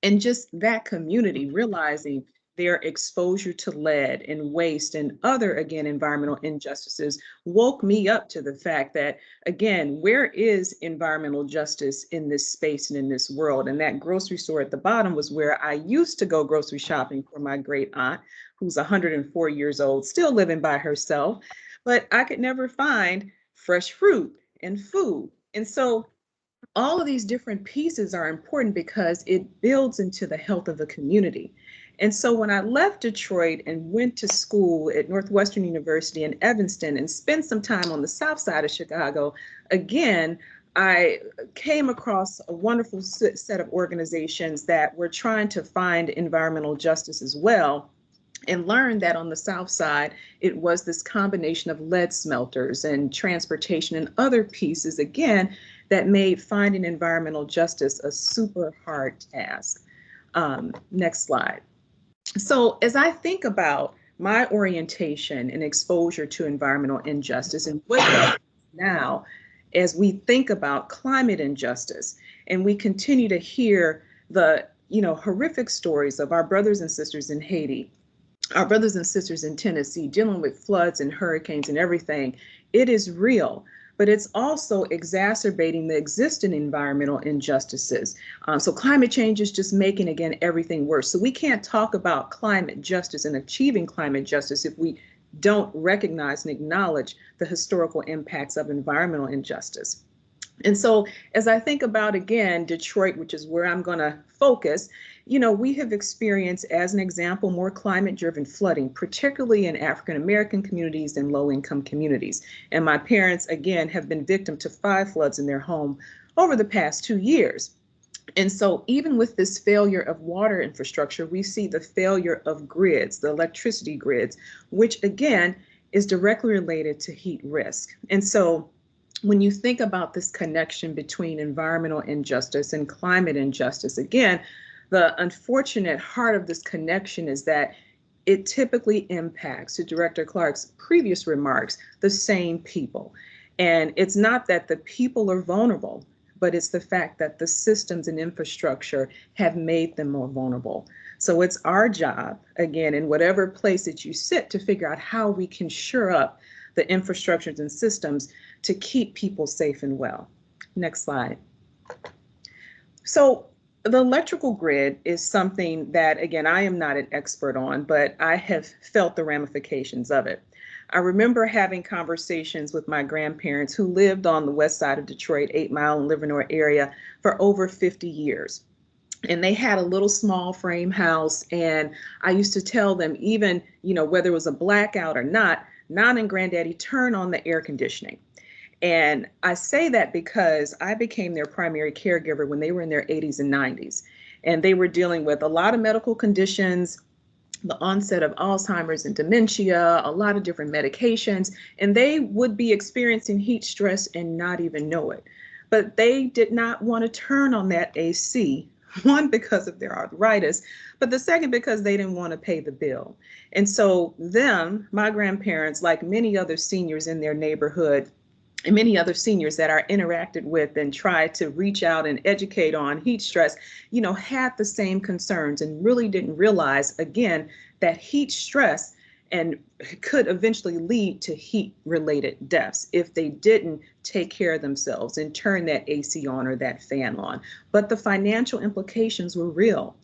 And just that community realizing their exposure to lead and waste and other, again, environmental injustices woke me up to the fact that, again, where is environmental justice in this space and in this world? And that grocery store at the bottom was where I used to go grocery shopping for my great aunt, who's 104 years old, still living by herself, but I could never find fresh fruit and food. And so all of these different pieces are important because it builds into the health of the community. And so when I left Detroit and went to school at Northwestern University in Evanston and spent some time on the south side of Chicago, again, I came across a wonderful set of organizations that were trying to find environmental justice as well, and learned that on the south side, it was this combination of lead smelters and transportation and other pieces, again, that made finding environmental justice a super hard task. Next slide. So as I think about my orientation and exposure to environmental injustice and what that is now as we think about climate injustice and we continue to hear the horrific stories of our brothers and sisters in Haiti, our brothers and sisters in Tennessee dealing with floods and hurricanes and everything. It is real, but it's also exacerbating the existing environmental injustices. So climate change is just making, again, everything worse. So we can't talk about climate justice and achieving climate justice if we don't recognize and acknowledge the historical impacts of environmental injustice. And so as I think about, again, Detroit, which is where I'm going to focus, we have experienced, as an example, more climate-driven flooding, particularly in African-American communities and low-income communities. And my parents, again, have been victim to 5 floods in their home over the past 2 years. And so even with this failure of water infrastructure, we see the failure of grids, the electricity grids, which, again, is directly related to heat risk. And so when you think about this connection between environmental injustice and climate injustice, again, the unfortunate heart of this connection is that it typically impacts, to Director Clark's previous remarks, the same people. And it's not that the people are vulnerable, but it's the fact that the systems and infrastructure have made them more vulnerable. So it's our job, again, in whatever place that you sit, to figure out how we can shore up the infrastructures and systems to keep people safe and well. Next slide. So the electrical grid is something that, again, I am not an expert on, but I have felt the ramifications of it. I remember having conversations with my grandparents who lived on the west side of Detroit, 8 Mile and Livernois area, for over 50 years. And they had a little small frame house. And I used to tell them, even, whether it was a blackout or not, Nan and Granddaddy turn on the air conditioning. And I say that because I became their primary caregiver when they were in their 80s and 90s. And they were dealing with a lot of medical conditions, the onset of Alzheimer's and dementia, a lot of different medications, and they would be experiencing heat stress and not even know it. But they did not want to turn on that AC, one, because of their arthritis, but the second, because they didn't want to pay the bill. And so my grandparents, like many other seniors in their neighborhood, and many other seniors that I interacted with and tried to reach out and educate on heat stress, had the same concerns and really didn't realize, again, that heat stress and could eventually lead to heat-related deaths if they didn't take care of themselves and turn that AC on or that fan on. But the financial implications were real.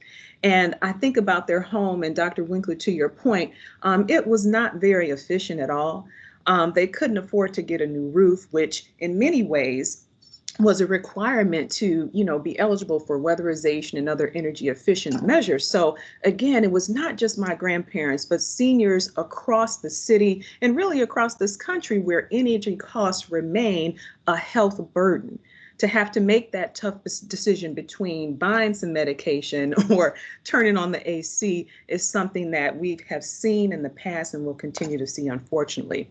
And I think about their home, and Dr. Winkler, to your point, it was not very efficient at all. They couldn't afford to get a new roof, which in many ways was a requirement to, be eligible for weatherization and other energy efficient measures. So again, it was not just my grandparents, but seniors across the city and really across this country where energy costs remain a health burden. To have to make that tough decision between buying some medication or turning on the AC is something that we have seen in the past and will continue to see, unfortunately.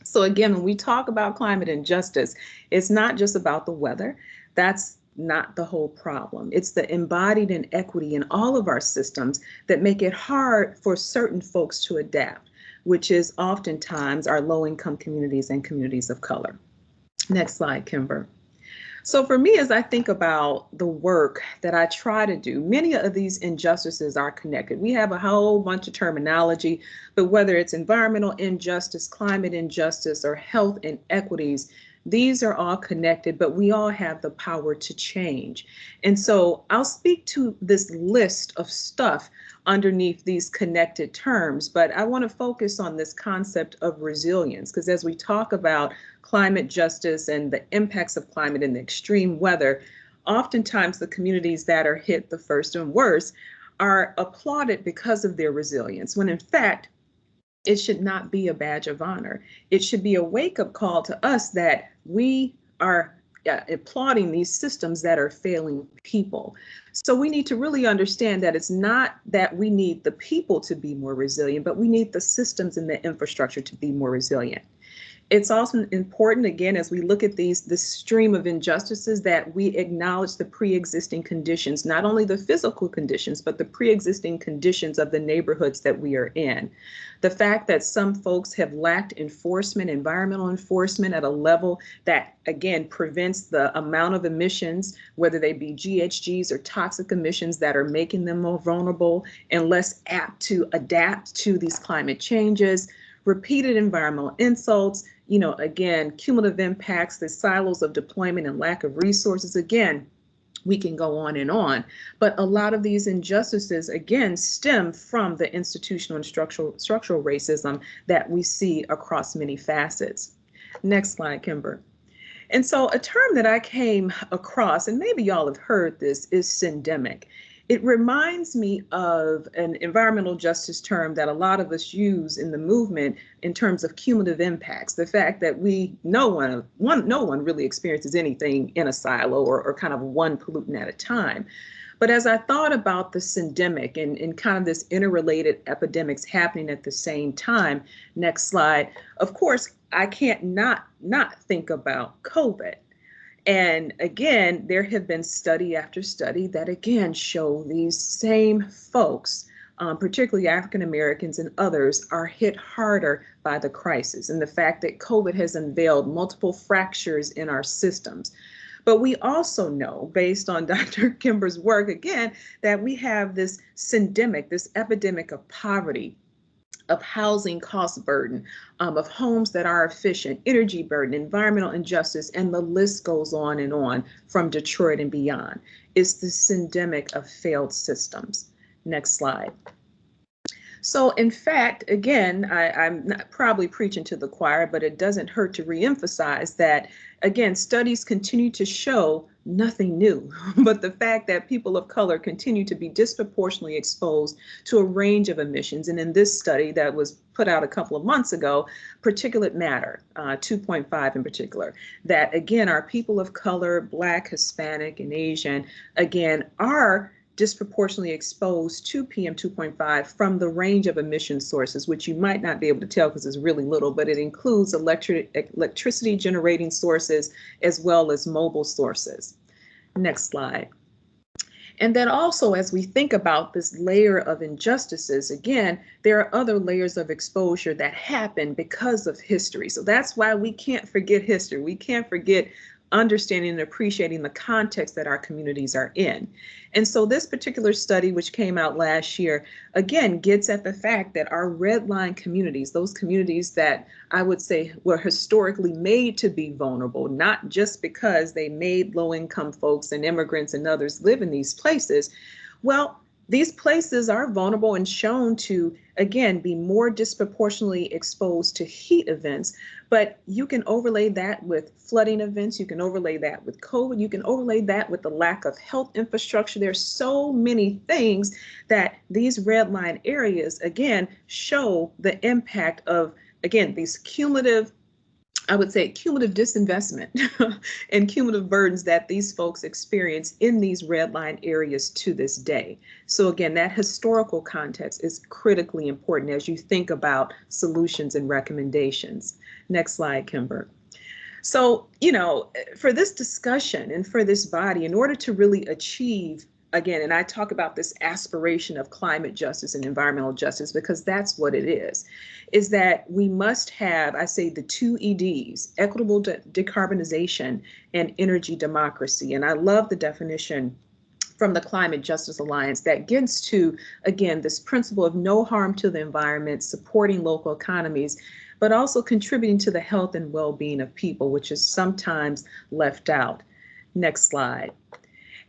So again, when we talk about climate injustice, it's not just about the weather. That's not the whole problem. It's the embodied inequity in all of our systems that make it hard for certain folks to adapt, which is oftentimes our low-income communities and communities of color. Next slide, Kimber. So for me, as I think about the work that I try to do, many of these injustices are connected. We have a whole bunch of terminology, but whether it's environmental injustice, climate injustice, or health inequities, these are all connected, but we all have the power to change. And so I'll speak to this list of stuff underneath these connected terms, but I want to focus on this concept of resilience, because as we talk about climate justice and the impacts of climate and the extreme weather, oftentimes the communities that are hit the first and worst are applauded because of their resilience, when in fact, it should not be a badge of honor. It should be a wake-up call to us that we are applauding these systems that are failing people. So we need to really understand that it's not that we need the people to be more resilient, but we need the systems and the infrastructure to be more resilient. It's also important, again, as we look at this stream of injustices, that we acknowledge the pre-existing conditions, not only the physical conditions, but the pre-existing conditions of the neighborhoods that we are in. The fact that some folks have lacked enforcement, environmental enforcement at a level that, again, prevents the amount of emissions, whether they be GHGs or toxic emissions, that are making them more vulnerable and less apt to adapt to these climate changes. Repeated environmental insults, again, cumulative impacts, the silos of deployment and lack of resources. Again, we can go on and on, but a lot of these injustices, again, stem from the institutional and structural racism that we see across many facets. Next slide, Kimber. And so a term that I came across, and maybe y'all have heard this, is syndemic. It reminds me of an environmental justice term that a lot of us use in the movement in terms of cumulative impacts. The fact that no one really experiences anything in a silo or kind of one pollutant at a time. But as I thought about the syndemic and kind of this interrelated epidemics happening at the same time, next slide, of course, I can't not think about COVID. And again, there have been study after study that again show these same folks, particularly African Americans and others, are hit harder by the crisis and the fact that COVID has unveiled multiple fractures in our systems. But we also know, based on Dr. Kimber's work, again, that we have this syndemic, this epidemic of poverty, of housing cost burden, of homes that are efficient, energy burden, environmental injustice, and the list goes on from Detroit and beyond. It's the syndemic of failed systems. Next slide. So in fact, again, I'm not probably preaching to the choir, but it doesn't hurt to reemphasize that, again, studies continue to show nothing new, but the fact that people of color continue to be disproportionately exposed to a range of emissions. And in this study that was put out a couple of months ago, particulate matter, 2.5 in particular, that again, our people of color, Black, Hispanic, and Asian, again, are disproportionately exposed to PM 2.5 from the range of emission sources, which you might not be able to tell because it's really little, but it includes electricity generating sources as well as mobile sources. Next slide. And then also, as we think about this layer of injustices, again, there are other layers of exposure that happen because of history. So that's why we can't forget history. We can't forget understanding and appreciating the context that our communities are in. And so this particular study, which came out last year, again, gets at the fact that our red line communities, those communities that I would say were historically made to be vulnerable, not just because they made low-income folks and immigrants and others live in these places. Well, these places are vulnerable and shown to, again, be more disproportionately exposed to heat events. But you can overlay that with flooding events. You can overlay that with COVID. You can overlay that with the lack of health infrastructure. There's so many things that these red line areas, again, show the impact of, again, these cumulative, I would say, cumulative disinvestment and cumulative burdens that these folks experience in these red line areas to this day. So again, that historical context is critically important as you think about solutions and recommendations. Next slide, Kimber. So, for this discussion and for this body, in order to really achieve, again, and I talk about this aspiration of climate justice and environmental justice because that's what it is that we must have, I say, the two EDs, equitable decarbonization and energy democracy. And I love the definition from the Climate Justice Alliance that gets to, again, this principle of no harm to the environment, supporting local economies, but also contributing to the health and well-being of people, which is sometimes left out. Next slide.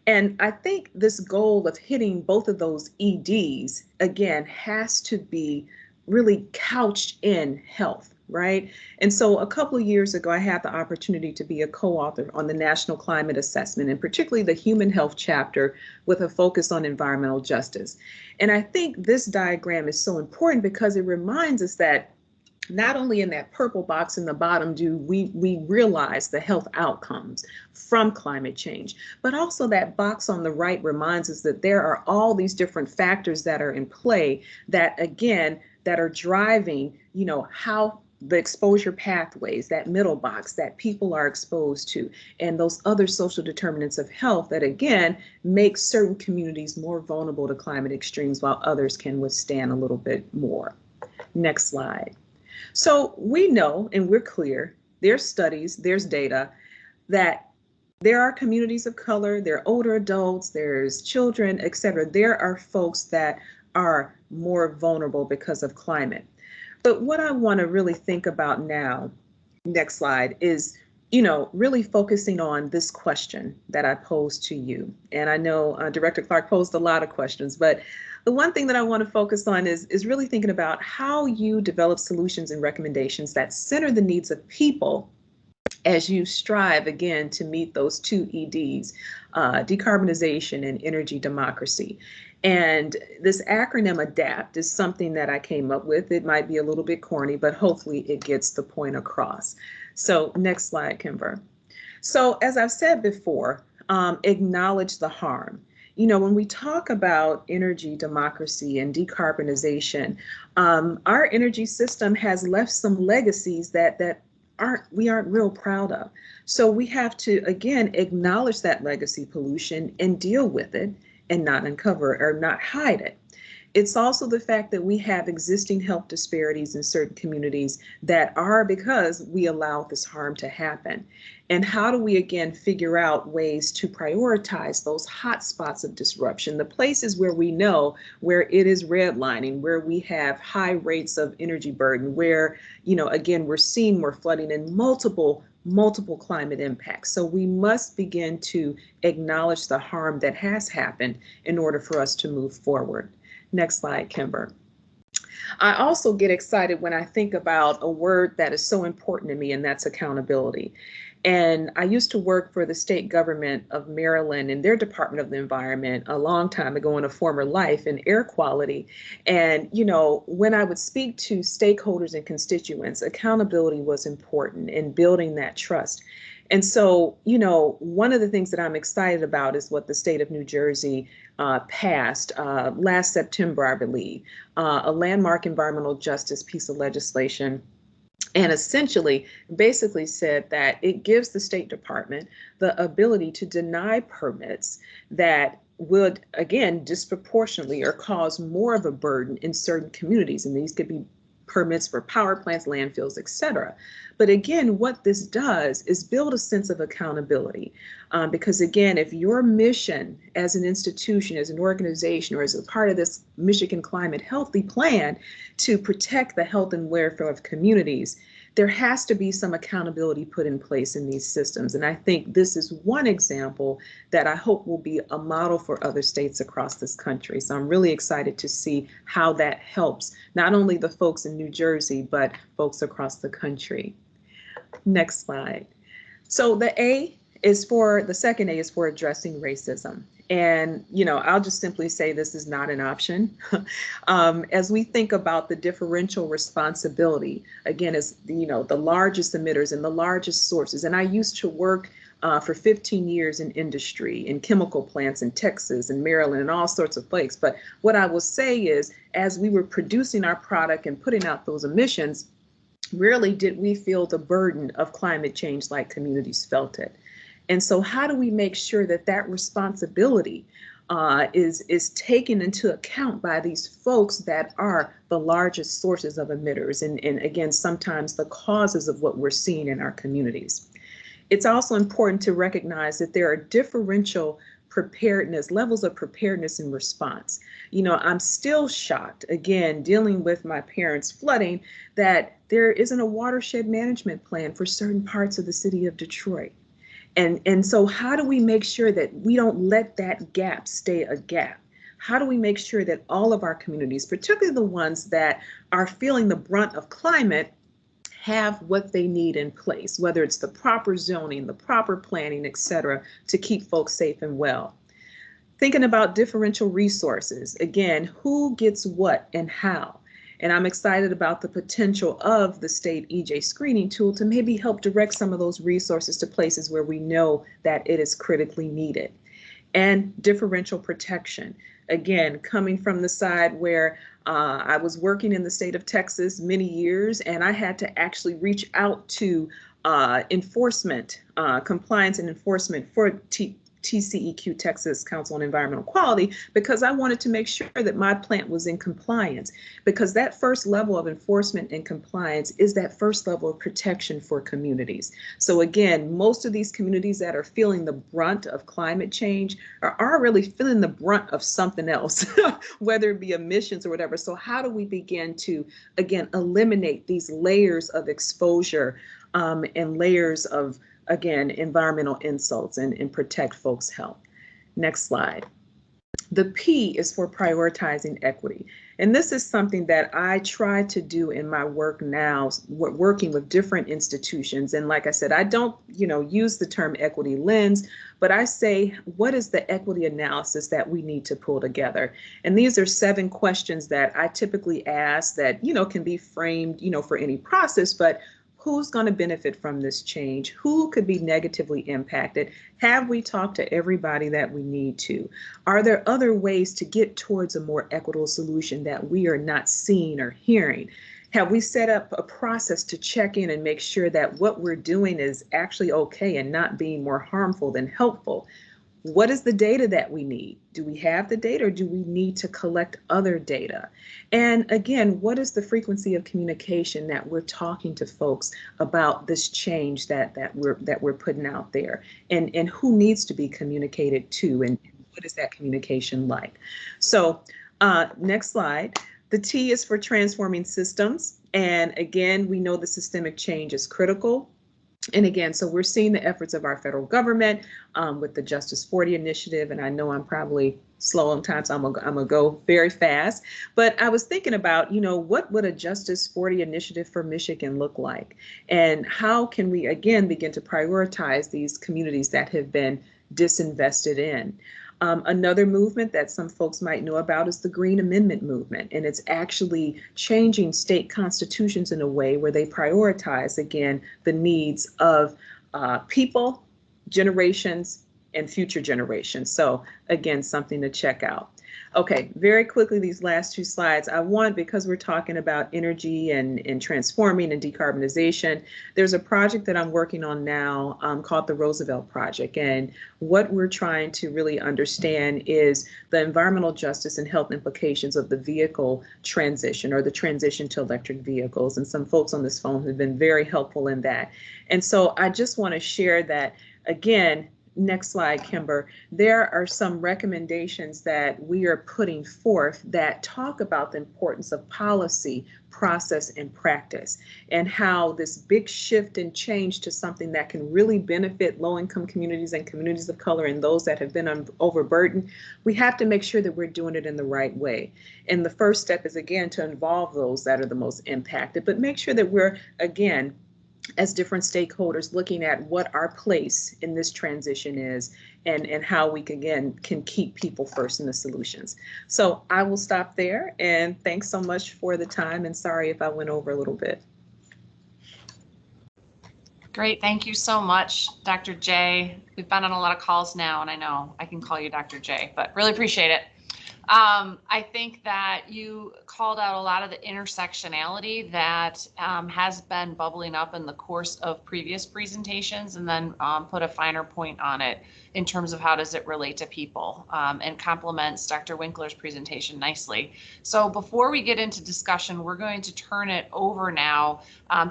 And I think this goal of hitting both of those EDs, again, has to be really couched in health, right? And so a couple of years ago, I had the opportunity to be a co-author on the National Climate Assessment, and particularly the Human Health chapter with a focus on environmental justice. And I think this diagram is so important because it reminds us that not only in that purple box in the bottom do we realize the health outcomes from climate change, but also that box on the right reminds us that there are all these different factors that are in play that, again, that are driving, how the exposure pathways, that middle box that people are exposed to, and those other social determinants of health that, again, make certain communities more vulnerable to climate extremes while others can withstand a little bit more. Next slide. So we know, and we're clear, there's studies, there's data, that there are communities of color, there are older adults, there's children, et cetera. There are folks that are more vulnerable because of climate. But what I want to really think about now, next slide, is, really focusing on this question that I posed to you. And I know Director Clark posed a lot of questions, but the one thing that I want to focus on is really thinking about how you develop solutions and recommendations that center the needs of people as you strive, again, to meet those two EDs, decarbonization and energy democracy. And this acronym ADAPT is something that I came up with. It might be a little bit corny, but hopefully it gets the point across. So next slide, Kimber. So as I've said before, acknowledge the harm. When we talk about energy democracy and decarbonization, our energy system has left some legacies that we aren't real proud of. So we have to, again, acknowledge that legacy pollution and deal with it and not uncover or not hide it. It's also the fact that we have existing health disparities in certain communities that are because we allow this harm to happen. And how do we, again, figure out ways to prioritize those hot spots of disruption, the places where we know where it is redlining, where we have high rates of energy burden, where, again, we're seeing more flooding and multiple climate impacts. So we must begin to acknowledge the harm that has happened in order for us to move forward. Next slide, Kimber. I also get excited when I think about a word that is so important to me, and that's accountability. And I used to work for the state government of Maryland in their Department of the Environment a long time ago in a former life in air quality. And, when I would speak to stakeholders and constituents, accountability was important in building that trust. And so, one of the things that I'm excited about is what the state of New Jersey passed last September, I believe, a landmark environmental justice piece of legislation. And essentially, basically said that it gives the State Department the ability to deny permits that would, again, disproportionately or cause more of a burden in certain communities. And these could be permits for power plants, landfills, et cetera. But again, what this does is build a sense of accountability. Because again, if your mission as an institution, as an organization, or as a part of this Michigan Climate Healthy Plan to protect the health and welfare of communities, there has to be some accountability put in place in these systems. And I think this is one example that I hope will be a model for other states across this country. So I'm really excited to see how that helps not only the folks in New Jersey, but folks across the country. Next slide. So the second A is for addressing racism. And, I'll just simply say this is not an option. As we think about the differential responsibility, again, as the largest emitters and the largest sources. And I used to work for 15 years in industry, in chemical plants in Texas and Maryland and all sorts of places. But what I will say is, as we were producing our product and putting out those emissions, rarely did we feel the burden of climate change like communities felt it. And so how do we make sure that that responsibility is taken into account by these folks that are the largest sources of emitters and again, sometimes the causes of what we're seeing in our communities? It's also important to recognize that there are differential levels of preparedness and response. I'm still shocked, again, dealing with my parents' flooding, that there isn't a watershed management plan for certain parts of the city of Detroit. And so how do we make sure that we don't let that gap stay a gap? How do we make sure that all of our communities, particularly the ones that are feeling the brunt of climate, have what they need in place, whether it's the proper zoning, the proper planning, et cetera, to keep folks safe and well? Thinking about differential resources, again, who gets what and how? And I'm excited about the potential of the state EJ screening tool to maybe help direct some of those resources to places where we know that it is critically needed. And differential protection. again, coming from the side where I was working in the state of Texas many years, and I had to actually reach out to enforcement, compliance and enforcement for TCEQ, Texas Council on Environmental Quality, because I wanted to make sure that my plant was in compliance, because that first level of enforcement and compliance is that first level of protection for communities. So again, most of these communities that are feeling the brunt of climate change are really feeling the brunt of something else, whether it be emissions or whatever. So how do we begin to, again, eliminate these layers of exposure and layers of, again, environmental insults and protect folks' health? Next slide. The P is for prioritizing equity. And this is something that I try to do in my work now, working with different institutions. And like I said, I don't, use the term equity lens, but I say, what is the equity analysis that we need to pull together? And these are 7 questions that I typically ask that, can be framed, for any process, but who's going to benefit from this change? Who could be negatively impacted? Have we talked to everybody that we need to? Are there other ways to get towards a more equitable solution that we are not seeing or hearing? Have we set up a process to check in and make sure that what we're doing is actually okay and not being more harmful than helpful? What is the data that we need? Do we have the data, or do we need to collect other data? And again, what is the frequency of communication that we're talking to folks about this change that we're putting out there, and who needs to be communicated to, and what is that communication like? So next slide. The T is for transforming systems. And again, we know the systemic change is critical. And again, so we're seeing the efforts of our federal government with the Justice 40 initiative. And I know I'm probably slow on time, so I'm gonna go very fast. But I was thinking about, what would a Justice 40 initiative for Michigan look like? And how can we, again, begin to prioritize these communities that have been disinvested in? Another movement that some folks might know about is the Green Amendment movement, and it's actually changing state constitutions in a way where they prioritize, again, the needs of people, generations, and future generations. So again, something to check out. Okay, very quickly, these last 2 slides. I want, because we're talking about energy and transforming and decarbonization, there's a project that I'm working on now called the Roosevelt Project. And what we're trying to really understand is the environmental justice and health implications of the vehicle transition, or the transition to electric vehicles. And some folks on this phone have been very helpful in that. And so I just want to share that, again, next slide, Kimber. There are some recommendations that we are putting forth that talk about the importance of policy, process, and practice, and how this big shift and change to something that can really benefit low-income communities and communities of color and those that have been overburdened, we have to make sure that we're doing it in the right way. And the first step is, again, to involve those that are the most impacted, but make sure that we're, again, as different stakeholders, looking at what our place in this transition is, and how we can keep people first in the solutions. So I will stop there, and thanks so much for the time, and sorry if I went over a little bit. Great, thank you so much, Dr. J. We've been on a lot of calls now, and I know I can call you Dr. J, but really appreciate it. I think that you called out a lot of the intersectionality that has been bubbling up in the course of previous presentations, and then put a finer point on it in terms of how does it relate to people, and complements Dr. Winkler's presentation nicely. So before we get into discussion, we're going to turn it over now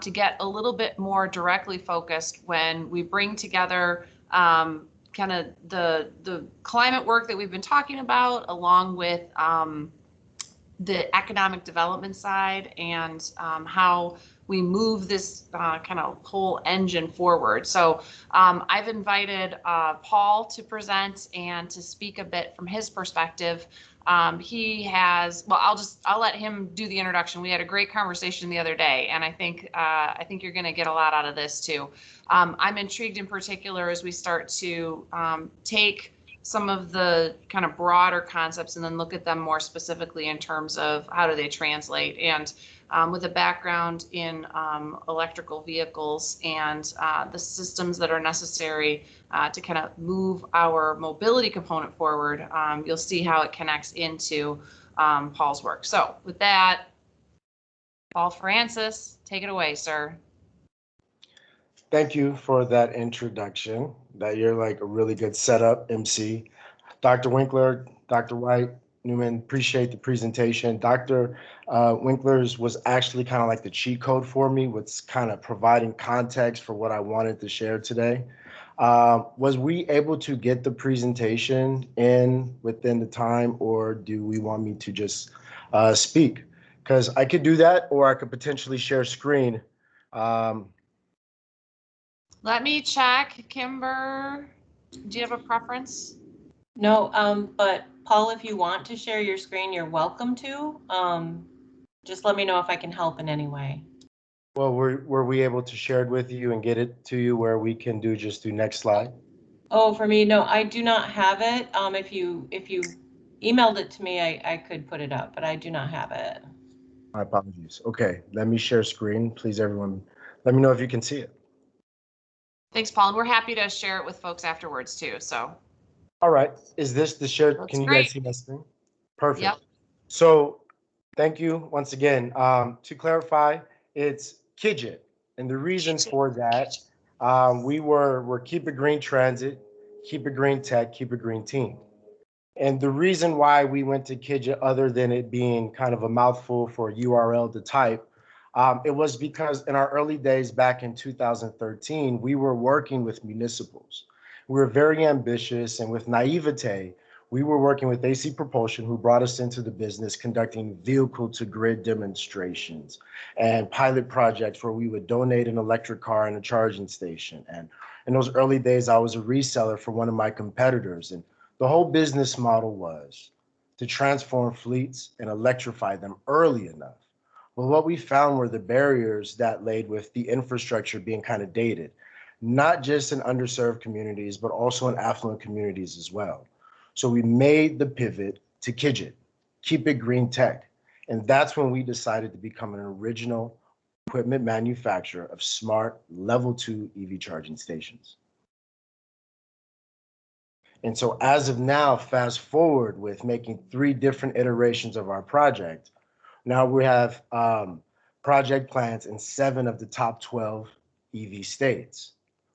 to get a little bit more directly focused when we bring together kind of the climate work that we've been talking about, along with the economic development side, and how we move this kind of whole engine forward. So I've invited Paul to present and to speak a bit from his perspective. He has, well, I'll let him do the introduction. We had a great conversation the other day, and I think you're going to get a lot out of this too. I'm intrigued in particular as we start to take some of the kind of broader concepts and then look at them more specifically in terms of how do they translate. And with a background in electrical vehicles and the systems that are necessary to kind of move our mobility component forward, you'll see how it connects into Paul's work. So with that, Paul Francis, take it away, sir. Thank you for that introduction. That you're like a really good setup, MC. Dr. Winkler, Dr. White, Newman, appreciate the presentation. Dr. Winkler's was actually kind of like the cheat code for me, with kind of providing context for what I wanted to share today. Was we able to get the presentation in within the time, or do we want me to just speak? Because I could do that, or I could potentially share screen. Let me check. Kimber, do you have a preference? No, but Paul, if you want to share your screen, you're welcome to. Just let me know if I can help in any way. Well, were we able to share it with you and get it to you where we can do next slide? Oh, for me, no, I do not have it. If you emailed it to me, I could put it up, but I do not have it. My apologies. Okay, let me share screen. Please, everyone, let me know if you can see it. Thanks, Paul. And we're happy to share it with folks afterwards too. So. All right. Is this the share? Looks Can you great. guys see my screen? Perfect. Yep. So thank you once again. To clarify, it's Kidget. And the reason for that, we're Keep It Green Transit, Keep It Green Tech, Keep It Green Team. And the reason why we went to Kidget, other than it being kind of a mouthful for URL to type, it was because in our early days back in 2013, we were working with municipals. We were very ambitious, and with naivete, we were working with AC Propulsion, who brought us into the business, conducting vehicle-to-grid demonstrations and pilot projects where we would donate an electric car and a charging station. And in those early days, I was a reseller for one of my competitors, and the whole business model was to transform fleets and electrify them early enough. Well, what we found were the barriers that laid with the infrastructure being kind of dated, not just in underserved communities, but also in affluent communities as well. So we made the pivot to Kidget, Keep It Green Tech. And that's when we decided to become an original equipment manufacturer of smart level 2 EV charging stations. And so as of now, fast forward with making 3 different iterations of our project, now we have project plans in 7 of the top 12 EV states.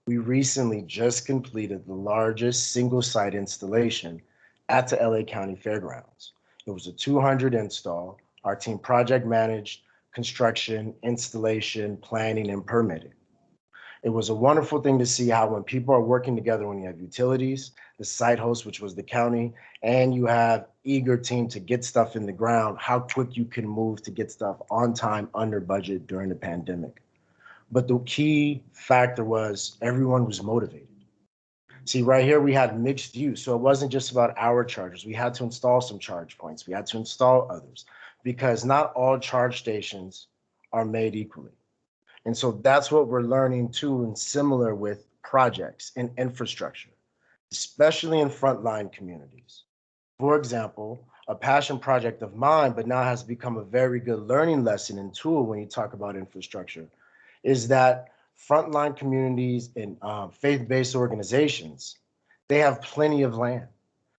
We recently just completed the largest single site installation at the LA County Fairgrounds. It was a 200 install. Our team project managed construction, installation, planning, and permitting. It was a wonderful thing to see how when people are working together, when you have utilities, the site host, which was the county, and you have eager team to get stuff in the ground, how quick you can move to get stuff on time, under budget during the pandemic. But the key factor was everyone was motivated. See, right here, we had mixed use. So it wasn't just about our chargers. We had to install some charge points. We had to install others because not all charge stations are made equally. And so that's what we're learning too, and similar with projects and infrastructure, especially in frontline communities. For example, a passion project of mine, but now has become a very good learning lesson and tool when you talk about infrastructure, is that frontline communities and faith-based organizations, they have plenty of land.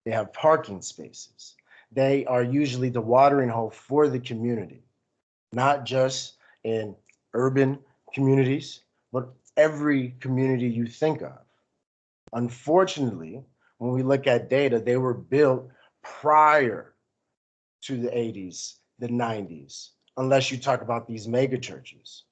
They have parking spaces. They are usually the watering hole for the community, not just in urban communities, but every community you think of. Unfortunately, when we look at data, they were built prior to the 80s, the 90s, unless you talk about these mega churches.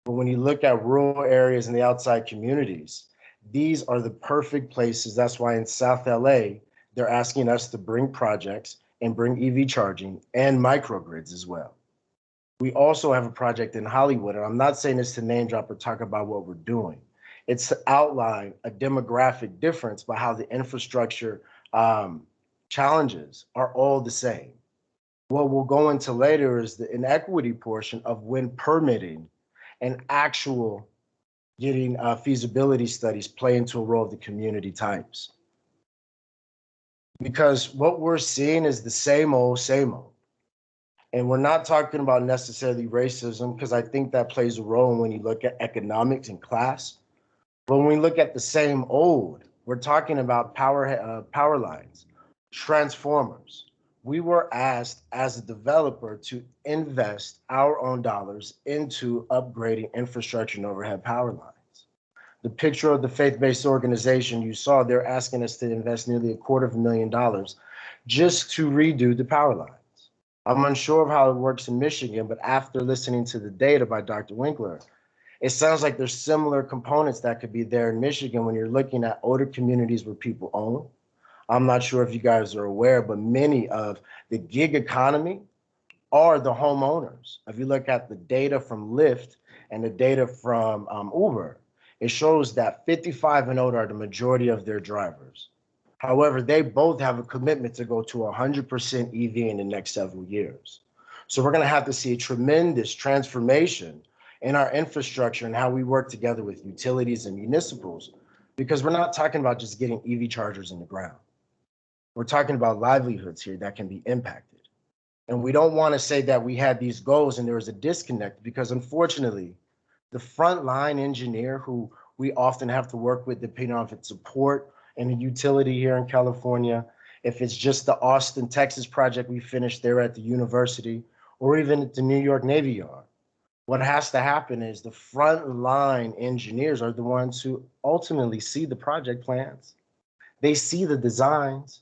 But when you look at rural areas and the outside communities, these are the perfect places. That's why in South LA, they're asking us to bring projects and bring EV charging and microgrids as well. We also have a project in Hollywood, and I'm not saying this to name drop or talk about what we're doing. It's to outline a demographic difference by how the infrastructure challenges are all the same. What we'll go into later is the inequity portion of when permitting and actual getting feasibility studies play into a role of the community types. because what we're seeing is the same old, same old. And we're not talking about necessarily racism, because I think that plays a role when you look at economics and class. But when we look at the same old, we're talking about power lines, transformers. We were asked as a developer to invest our own dollars into upgrading infrastructure and overhead power lines. The picture of the faith-based organization you saw, they're asking us to invest nearly $250,000 just to redo the power lines. I'm unsure of how it works in Michigan, but after listening to the data by Dr. Winkler, it sounds like there's similar components that could be there in Michigan when you're looking at older communities where people own. I'm not sure if you guys are aware, but many of the gig economy are the homeowners. If you look at the data from Lyft and the data from Uber, it shows that 55 and older are the majority of their drivers. However, they both have a commitment to go to 100% EV in the next several years. So we're going to have to see a tremendous transformation in our infrastructure and how we work together with utilities and municipals, because we're not talking about just getting EV chargers in the ground. We're talking about livelihoods here that can be impacted. And we don't want to say that we had these goals and there was a disconnect, because unfortunately, the frontline engineer who we often have to work with, depending on if it's support and a utility here in California, if it's just the Austin, Texas project we finished there at the university, or even at the New York Navy Yard. What has to happen is the frontline engineers are the ones who ultimately see the project plans. They see the designs.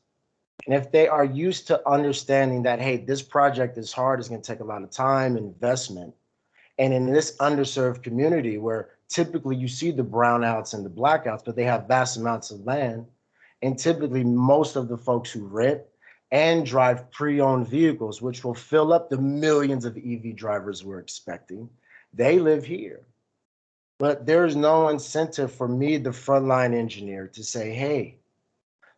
And if they are used to understanding that, hey, this project is hard, it's going to take a lot of time, investment. And in this underserved community where typically you see the brownouts and the blackouts, but they have vast amounts of land. And typically most of the folks who rent and drive pre-owned vehicles, which will fill up the millions of EV drivers we're expecting, they live here. But there's no incentive for me, the frontline engineer, to say, hey,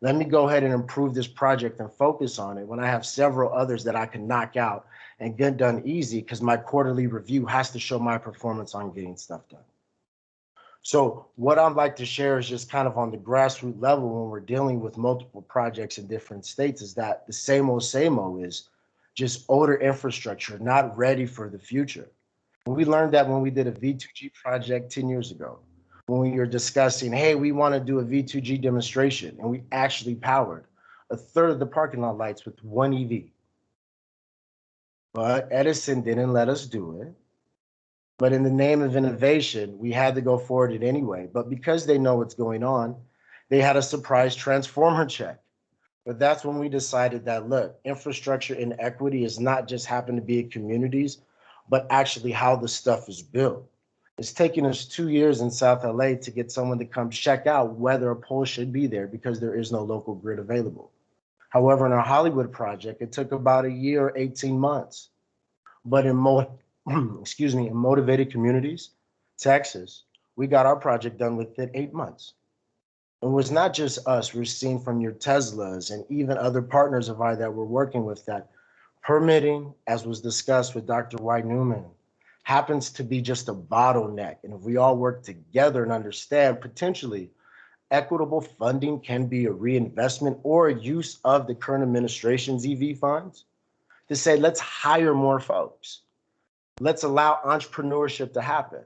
let me go ahead and improve this project and focus on it when I have several others that I can knock out and get done easy, because my quarterly review has to show my performance on getting stuff done. So what I'd like to share is just kind of on the grassroots level when we're dealing with multiple projects in different states, is that the same old is just older infrastructure, not ready for the future. And we learned that when we did a V2G project 10 years ago, when we were discussing, hey, we want to do a V2G demonstration, and we actually powered a third of the parking lot lights with one EV. But Edison didn't let us do it. But in the name of innovation, we had to go forward it anyway. But because they know what's going on, they had a surprise transformer check. But that's when we decided that, look, infrastructure inequity is not just happen to be in communities, but actually how the stuff is built. It's taken us 2 years in South LA to get someone to come check out whether a pole should be there, because there is no local grid available. However, in our Hollywood project, it took about a year or 18 months. But in in motivated communities, Texas, we got our project done within 8 months. It was not just us. We're seeing from your Teslas and even other partners of ours that we're working with that permitting, as was discussed with Dr. White Newman, happens to be just a bottleneck. And if we all work together and understand, potentially equitable funding can be a reinvestment or a use of the current administration's EV funds to say, let's hire more folks. Let's allow entrepreneurship to happen.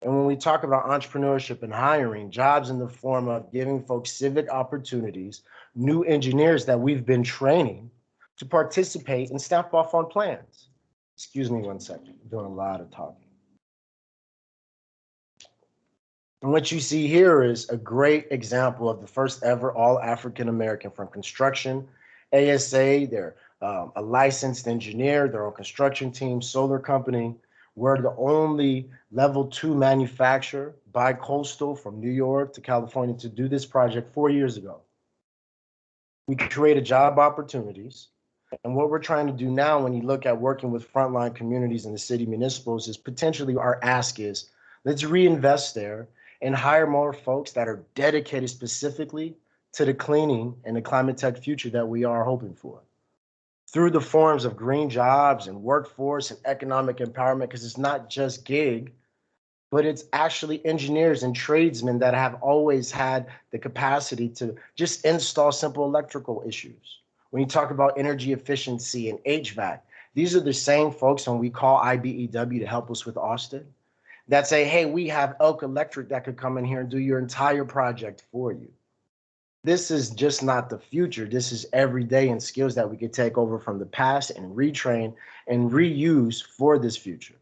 And when we talk about entrepreneurship and hiring, jobs in the form of giving folks civic opportunities, new engineers that we've been training to participate and stamp off on plans. Excuse me 1 second, I'm doing a lot of talking. And what you see here is a great example of the first ever all African-American from construction, ASA, they're a licensed engineer, their own construction team, solar company. We're the only level 2 manufacturer bi-coastal from New York to California to do this project 4 years ago. We created job opportunities. And what we're trying to do now, when you look at working with frontline communities in the city municipals, is potentially our ask is, let's reinvest there and hire more folks that are dedicated specifically to the cleaning and the climate tech future that we are hoping for. Through the forms of green jobs and workforce and economic empowerment, because it's not just gig, but it's actually engineers and tradesmen that have always had the capacity to just install simple electrical issues. When you talk about energy efficiency and HVAC, these are the same folks when we call IBEW to help us with Austin that say, hey, we have Elk Electric that could come in here and do your entire project for you. This is just not the future. This is everyday and skills that we could take over from the past and retrain and reuse for this future.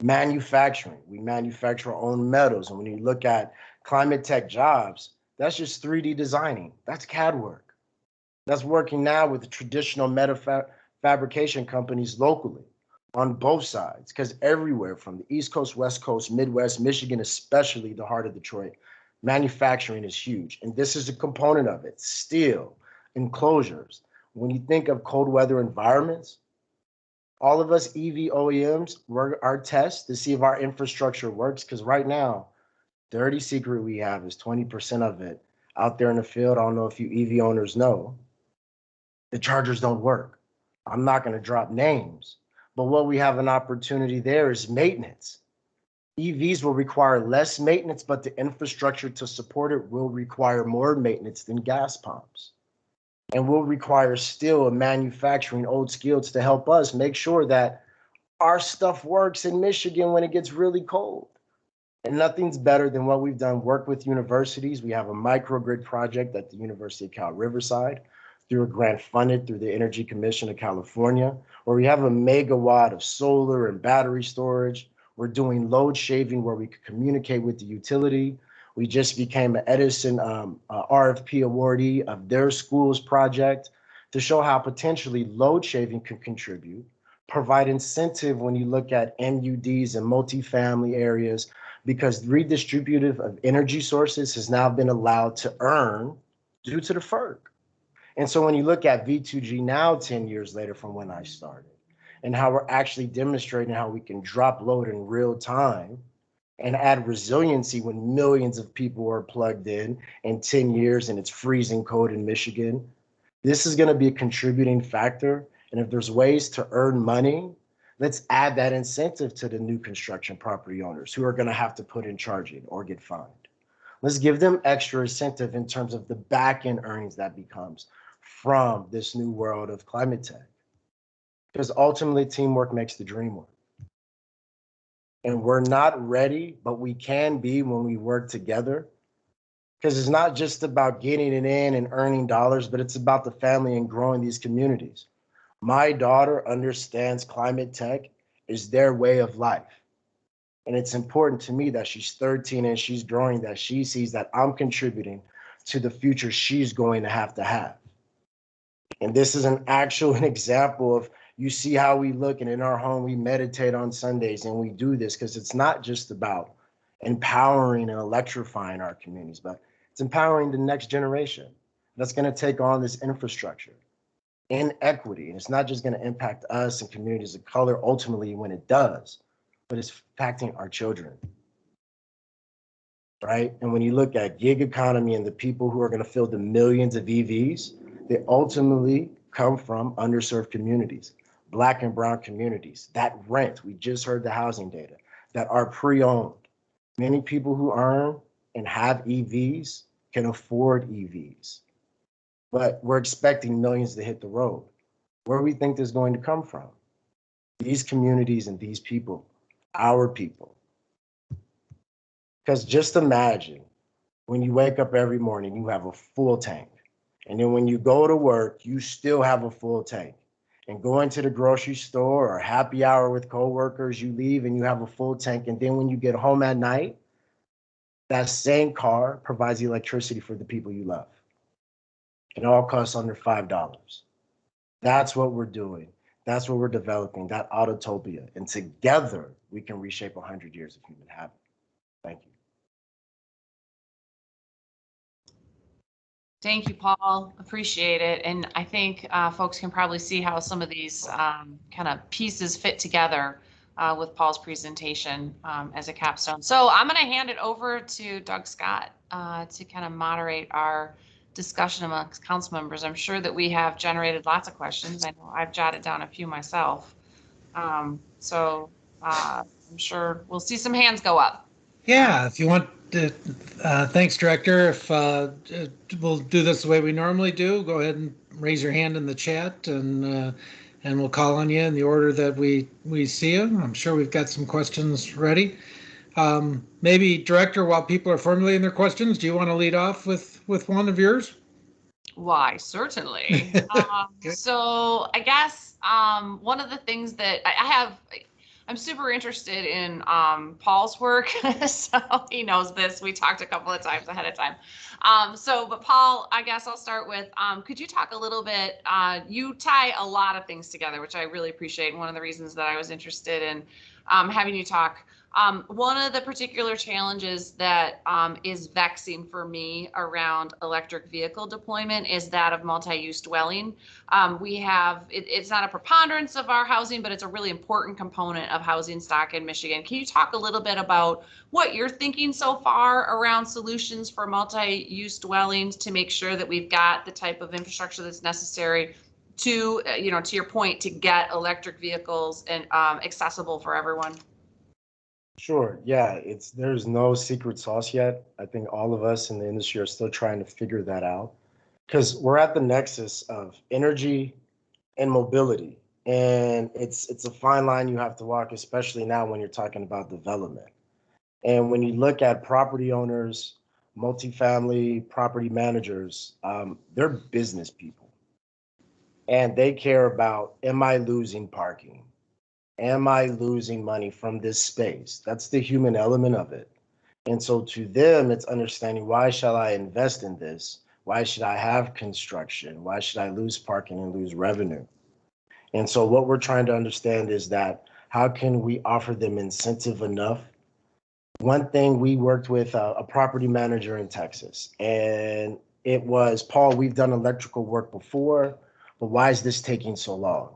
Manufacturing, we manufacture our own metals. And when you look at climate tech jobs, that's just 3D designing. That's CAD work. That's working now with the traditional metal fabrication companies locally on both sides, because everywhere from the East Coast, West Coast, Midwest, Michigan, especially the heart of Detroit, manufacturing is huge. And this is a component of it. Steel, enclosures. When you think of cold weather environments, all of us EV OEMs work our tests to see if our infrastructure works, because right now, dirty secret we have is 20% of it out there in the field. I don't know if you EV owners know, the chargers don't work. I'm not going to drop names, but what we have an opportunity there is maintenance. EVs will require less maintenance, but the infrastructure to support it will require more maintenance than gas pumps. And will require still a manufacturing old skills to help us make sure that our stuff works in Michigan when it gets really cold. And nothing's better than what we've done, work with universities. We have a microgrid project at the University of Cal Riverside through a grant funded through the Energy Commission of California, where we have a megawatt of solar and battery storage. We're doing load shaving where we can communicate with the utility. We just became an Edison RFP awardee of their school's project to show how potentially load shaving could contribute, provide incentive when you look at MUDs and multifamily areas, because redistributive of energy sources has now been allowed to earn due to the FERC. And so when you look at V2G now, 10 years later from when I started, and how we're actually demonstrating how we can drop load in real time and add resiliency when millions of people are plugged in 10 years and it's freezing cold in Michigan, this is going to be a contributing factor. And if there's ways to earn money, let's add that incentive to the new construction property owners who are going to have to put in charging or get fined. Let's give them extra incentive in terms of the back end earnings that becomes from this new world of climate tech. Because ultimately teamwork makes the dream work. And we're not ready, but we can be when we work together. Because it's not just about getting it in and earning dollars, but it's about the family and growing these communities. My daughter understands climate tech is their way of life. And it's important to me that she's 13 and she's growing, that she sees that I'm contributing to the future she's going to have. And this is an example of, you see how we look, and in our home, we meditate on Sundays, and we do this because it's not just about empowering and electrifying our communities, but it's empowering the next generation that's going to take on this infrastructure in equity. And it's not just going to impact us and communities of color ultimately when it does, but it's impacting our children, right? And when you look at gig economy and the people who are going to fill the millions of EVs, they ultimately come from underserved communities. Black and brown communities that rent. We just heard the housing data that are pre-owned. Many people who earn and have EVs can afford EVs, but we're expecting millions to hit the road. Where do we think this is going to come from? These communities and these people, our people. Because just imagine when you wake up every morning, you have a full tank. And then when you go to work, you still have a full tank. And going to the grocery store or happy hour with coworkers, you leave and you have a full tank. And then when you get home at night, that same car provides electricity for the people you love. It all costs under $5. That's what we're doing. That's what we're developing, that autotopia. And together, we can reshape 100 years of human habit. Thank you. Thank you, Paul. Appreciate it. And I think folks can probably see how some of these kind of pieces fit together with Paul's presentation as a capstone. So I'm going to hand it over to Doug Scott to kind of moderate our discussion amongst council members. I'm sure that we have generated lots of questions. I know I've jotted down a few myself. I'm sure we'll see some hands go up. Yeah, if you want to, thanks, Director. If we'll do this the way we normally do, go ahead and raise your hand in the chat, and we'll call on you in the order that we see you. I'm sure we've got some questions ready. Maybe, Director, while people are formulating their questions, do you want to lead off with one of yours? Why, certainly. So I guess one of the things that I'm super interested in Paul's work. So he knows this. We talked a couple of times ahead of time. But Paul, I guess I'll start with, could you talk a little bit, you tie a lot of things together, which I really appreciate. And one of the reasons that I was interested in having you talk. One of the particular challenges that is vexing for me around electric vehicle deployment is that of multi-use dwelling. We have, it's not a preponderance of our housing, but it's a really important component of housing stock in Michigan. Can you talk a little bit about what you're thinking so far around solutions for multi-use dwellings to make sure that we've got the type of infrastructure that's necessary to, to your point, to get electric vehicles and accessible for everyone? Sure. Yeah, there's no secret sauce yet. I think all of us in the industry are still trying to figure that out because we're at the nexus of energy and mobility. And it's a fine line you have to walk, especially now when you're talking about development. And when you look at property owners, multifamily property managers, they're business people. And they care about, am I losing parking? Am I losing money from this space? That's the human element of it. And so to them, it's understanding, why shall I invest in this? Why should I have construction? Why should I lose parking and lose revenue? And so what we're trying to understand is that how can we offer them incentive enough? One thing, we worked with a property manager in Texas, and it was, Paul, we've done electrical work before, but why is this taking so long?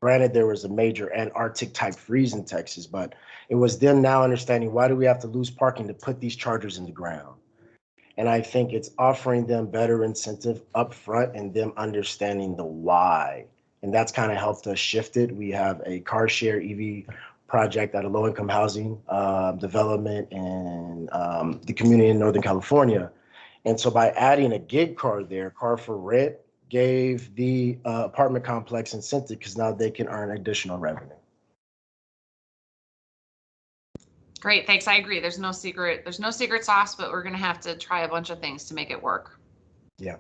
Granted, there was a major Antarctic type freeze in Texas, but it was them now understanding, why do we have to lose parking to put these chargers in the ground? And I think it's offering them better incentive up front and them understanding the why. And that's kind of helped us shift it. We have a car share EV project at a low income housing development in the community in Northern California. And so by adding a gig car there, car for rent, gave the apartment complex incentive because now they can earn additional revenue. Great, thanks. I agree. There's no secret sauce, but we're going to have to try a bunch of things to make it work. Yeah.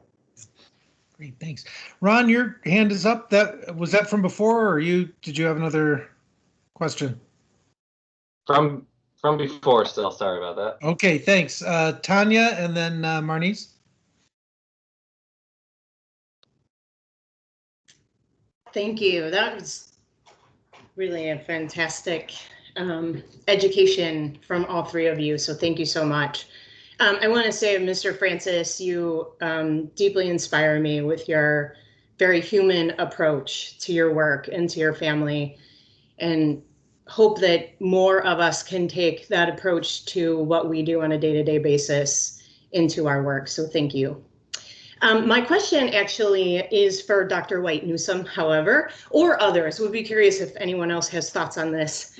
Great, thanks. Ron, your hand is up. Was that from before, or did you have another question? From before still, sorry about that. Okay, thanks. Tanya and then Marnice. Thank you. That was really a fantastic education from all three of you. So thank you so much. I want to say, Mr. Francis, you deeply inspire me with your very human approach to your work and to your family, and hope that more of us can take that approach to what we do on a day-to-day basis into our work. So thank you. My question actually is for Dr. White Newsome, however, or others. Would be curious if anyone else has thoughts on this.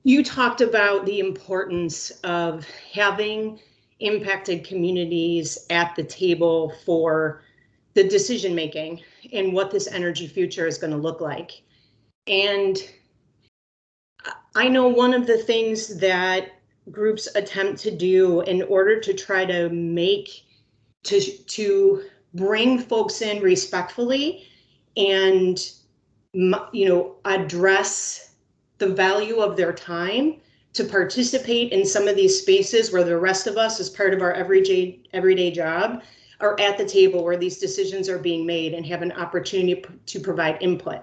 You talked about the importance of having impacted communities at the table for the decision making and what this energy future is going to look like. And I know one of the things that groups attempt to do in order to try to to bring folks in respectfully and, address the value of their time to participate in some of these spaces where the rest of us, as part of our everyday job, are at the table where these decisions are being made and have an opportunity to provide input.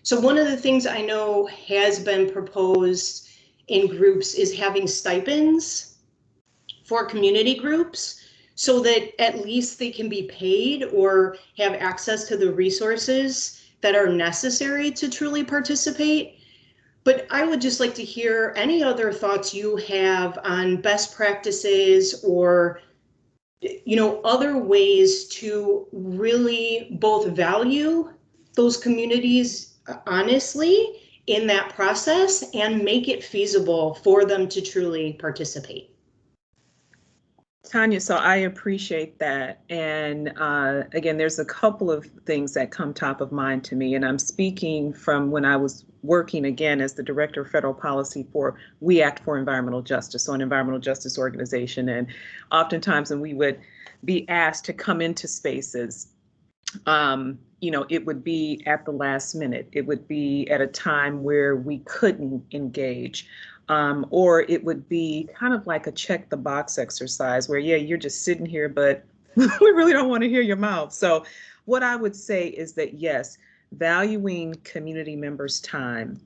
So one of the things I know has been proposed in groups is having stipends for community groups, so that at least they can be paid or have access to the resources that are necessary to truly participate. But I would just like to hear any other thoughts you have on best practices or, other ways to really both value those communities honestly in that process and make it feasible for them to truly participate. Tanya, so I appreciate that. And again, there's a couple of things that come top of mind to me. And I'm speaking from when I was working again as the Director of Federal Policy for We Act for Environmental Justice, so an environmental justice organization. And oftentimes when we would be asked to come into spaces, it would be at the last minute. It would be at a time where we couldn't engage. Or it would be kind of like a check the box exercise where, yeah, you're just sitting here, but we really don't want to hear your mouth. So what I would say is that, yes, valuing community members' time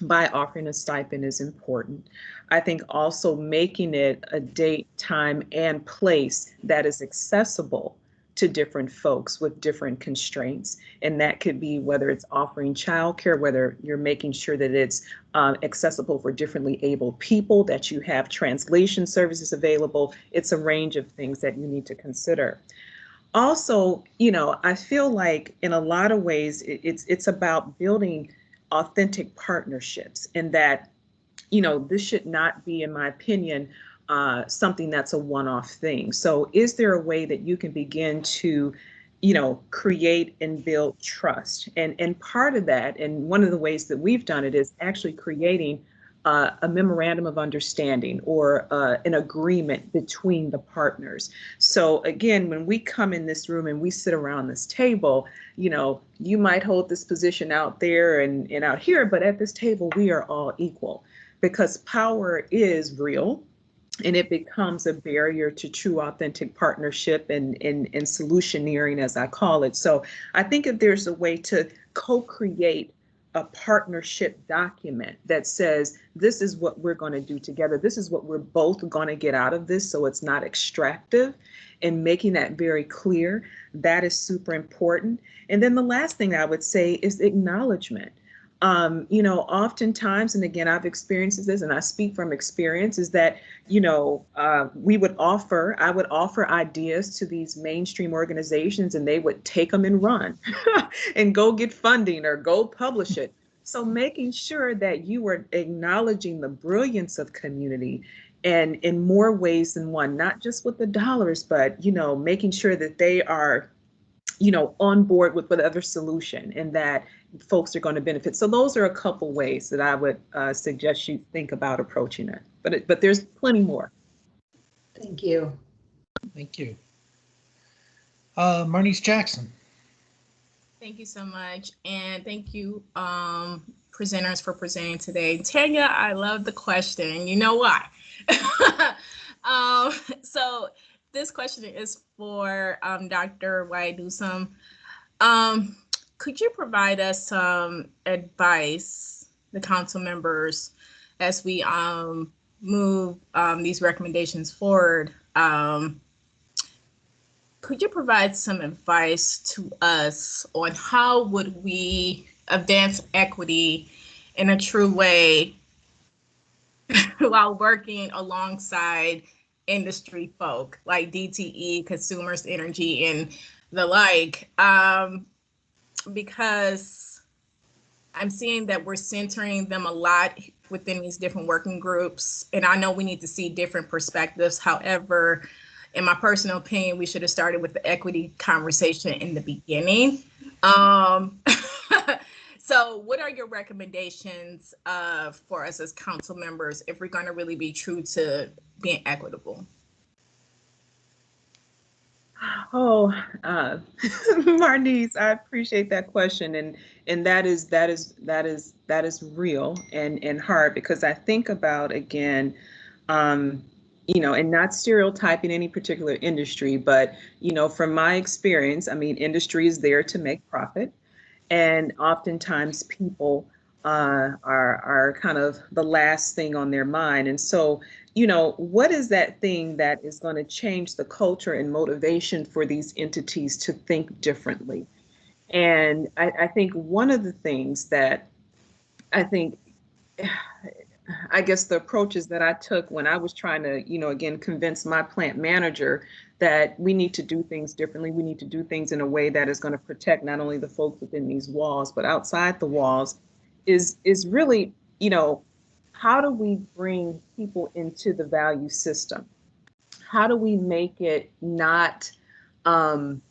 by offering a stipend is important. I think also making it a date, time, and place that is accessible to different folks with different constraints. And that could be whether it's offering childcare, whether you're making sure that it's accessible for differently able people, that you have translation services available. It's a range of things that you need to consider. Also, I feel like in a lot of ways, it's about building authentic partnerships, and that, this should not be, in my opinion, something that's a one-off thing. So is there a way that you can begin to, create and build trust? And part of that, and one of the ways that we've done it, is actually creating a memorandum of understanding or an agreement between the partners. So again, when we come in this room and we sit around this table, you might hold this position out there and out here, but at this table, we are all equal, because power is real. And it becomes a barrier to true authentic partnership and solutioneering, as I call it. So I think if there's a way to co-create a partnership document that says, this is what we're going to do together, this is what we're both going to get out of this, so it's not extractive, and making that very clear, that is super important. And then the last thing I would say is acknowledgement. Oftentimes, and again, I've experienced this and I speak from experience, is that, I would offer ideas to these mainstream organizations and they would take them and run and go get funding or go publish it. So making sure that you are acknowledging the brilliance of community and in more ways than one, not just with the dollars, but, making sure that they are on board with whatever solution and that folks are going to benefit. So those are a couple ways that I would suggest you think about approaching it. But there's plenty more. Thank you. Thank you. Marnice Jackson. Thank you so much. And thank you, presenters, for presenting today. Tanya, I love the question. You know why? So this question is for Dr. Waidusom. Could you provide us some advice, the council members, as we move these recommendations forward? Could you provide some advice to us on how would we advance equity in a true way while working alongside industry folk like DTE, Consumers Energy, and the like? Because I'm seeing that we're centering them a lot within these different working groups, and I know we need to see different perspectives. However, in my personal opinion, we should have started with the equity conversation in the beginning. So what are your recommendations for us as council members if we're going to really be true to being equitable? Oh, Marnice, I appreciate that question, and that is real and hard, because I think about, again, and not stereotyping any particular industry, but from my experience, industry is there to make profit, and oftentimes people are kind of the last thing on their mind, and so. What is that thing that is going to change the culture and motivation for these entities to think differently? And I think one of the things that I guess the approaches that I took when I was trying to, again, convince my plant manager that we need to do things differently. We need to do things in a way that is going to protect not only the folks within these walls, but outside the walls, is really, you know, how do we bring people into the value system? How do we make it not the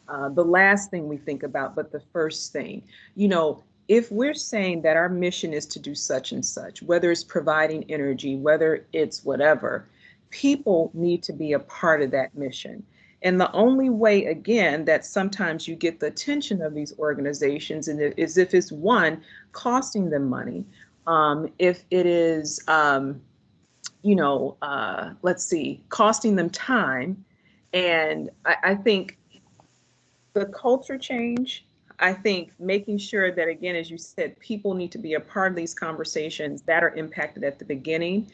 last thing we think about, but the first thing? You know, if we're saying that our mission is to do such and such, whether it's providing energy, whether it's whatever, people need to be a part of that mission. And the only way, again, that sometimes you get the attention of these organizations is if it's one, costing them money. If it is, let's see, costing them time. And I think the culture change, I think making sure that, again, as you said, people need to be a part of these conversations that are impacted at the beginning.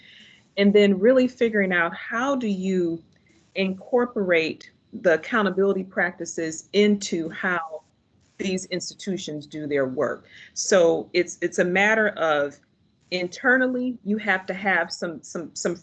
And then really figuring out how do you incorporate the accountability practices into how these institutions do their work. So it's a matter of internally, you have to have some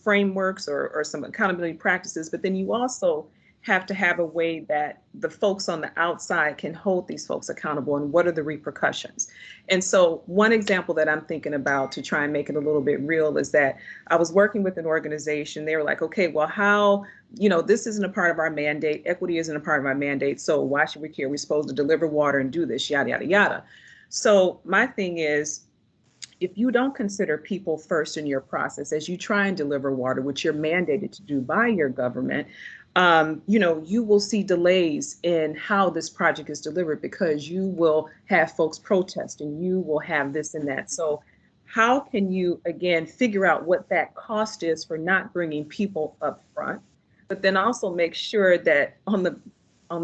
frameworks or some accountability practices, but then you also have to have a way that the folks on the outside can hold these folks accountable, and what are the repercussions. And so one example that I'm thinking about to try and make it a little bit real is that I was working with an organization. They were like, okay, well, how, this isn't a part of our mandate. Equity isn't a part of our mandate. So why should we care? We're supposed to deliver water and do this, yada, yada, yada. So my thing is, if you don't consider people first in your process as you try and deliver water, which you're mandated to do by your government, you will see delays in how this project is delivered because you will have folks protesting, you will have this and that. So how can you, again, figure out what that cost is for not bringing people up front, but then also make sure that not on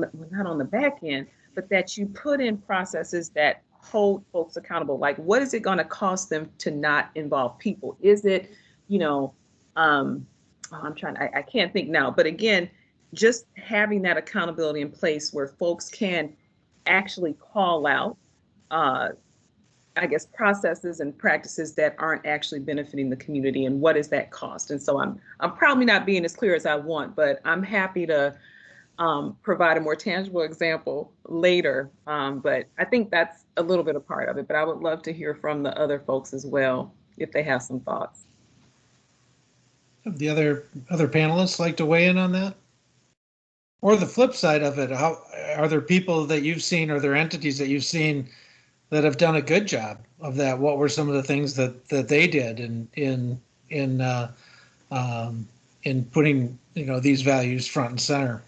the back end, but that you put in processes that hold folks accountable. Like, what is it going to cost them to not involve people? Is it, I can't think now, but again, just having that accountability in place where folks can actually call out, processes and practices that aren't actually benefiting the community, and what is that cost? And so I'm probably not being as clear as I want, but I'm happy to provide a more tangible example later. But I think that's a little bit a part of it, but I would love to hear from the other folks as well, if they have some thoughts. The other panelists like to weigh in on that? Or the flip side of it, how are there people that you've seen, or there entities that you've seen that have done a good job of that? What were some of the things that they did in putting these values front and center,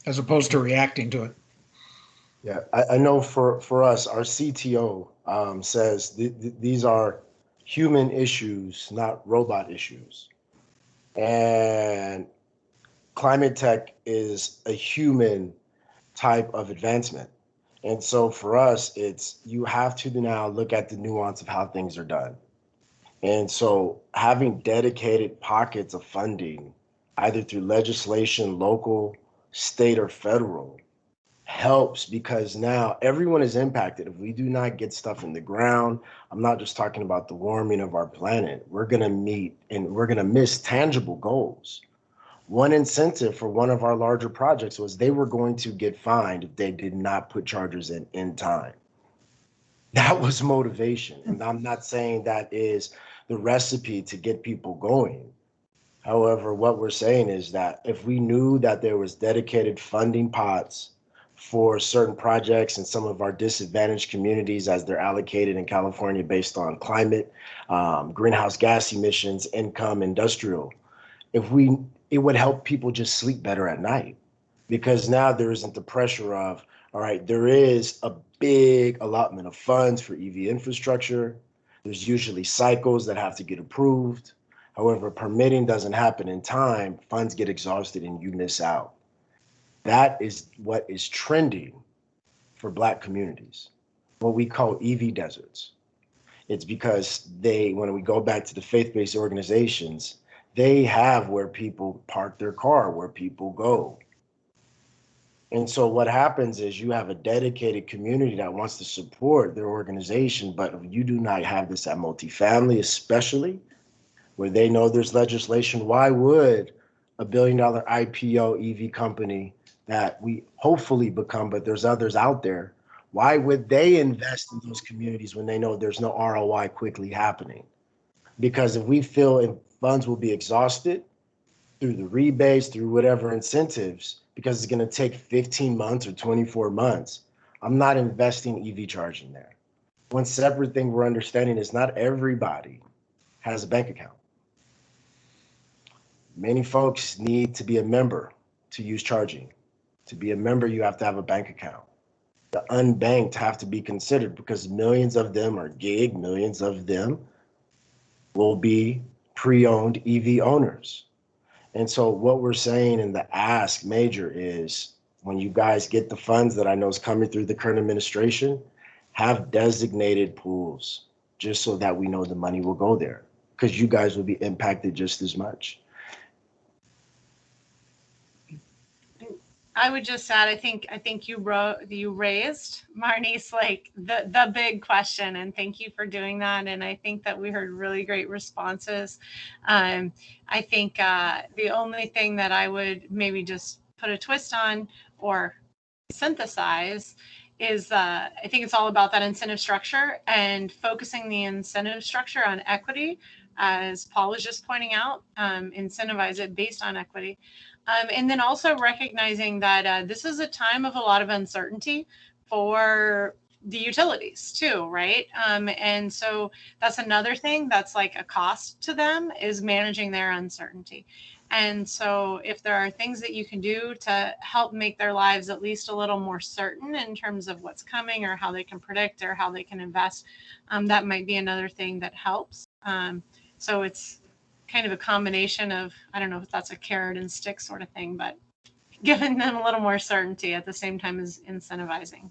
as opposed to reacting to it? Yeah, I know for us, our CTO says these are human issues, not robot issues. And climate tech is a human type of advancement. And so for us, you have to now look at the nuance of how things are done. And so having dedicated pockets of funding, either through legislation, local, state, or federal, helps, because now everyone is impacted. If we do not get stuff in the ground, I'm not just talking about the warming of our planet, we're going to miss tangible goals. One incentive for one of our larger projects was they were going to get fined if they did not put chargers in time. That was motivation. And I'm not saying that is the recipe to get people going. However, what we're saying is that if we knew that there was dedicated funding pots for certain projects in some of our disadvantaged communities, as they're allocated in California based on climate, greenhouse gas emissions, income, industrial, it would help people just sleep better at night, because now there isn't the pressure of, all right, there is a big allotment of funds for EV infrastructure. There's usually cycles that have to get approved. However, permitting doesn't happen in time, funds get exhausted and you miss out. That is what is trending for Black communities, what we call EV deserts. It's because when we go back to the faith-based organizations, they have where people park their car, where people go. And so what happens is you have a dedicated community that wants to support their organization, but if you do not have this at multifamily, especially where they know there's legislation, why would a $1 billion IPO EV company that we hopefully become, but there's others out there, Why would they invest in those communities when they know there's no ROI quickly happening? Because if we feel funds will be exhausted through the rebates, through whatever incentives, because it's going to take 15 months or 24 months, I'm not investing EV charging there. One separate thing we're understanding is not everybody has a bank account. Many folks need to be a member to use charging. To be a member, you have to have a bank account. The unbanked have to be considered because millions of them are gig, millions of them will be pre-owned EV owners. And so what we're saying in the ask major is when you guys get the funds that I know is coming through the current administration, have designated pools just so that we know the money will go there because you guys will be impacted just as much. I would just add, I think you raised, Marnice, like the big question, and thank you for doing that. And I think that we heard really great responses. I think the only thing that I would maybe just put a twist on or synthesize is I think it's all about that incentive structure and focusing the incentive structure on equity, as Paul was just pointing out, incentivize it based on equity. And then also recognizing that this is a time of a lot of uncertainty for the utilities too, right? And so that's another thing that's like a cost to them is managing their uncertainty. And so if there are things that you can do to help make their lives at least a little more certain in terms of what's coming or how they can predict or how they can invest, that might be another thing that helps. So it's kind of a combination of, I don't know if that's a carrot and stick sort of thing, but giving them a little more certainty at the same time as incentivizing.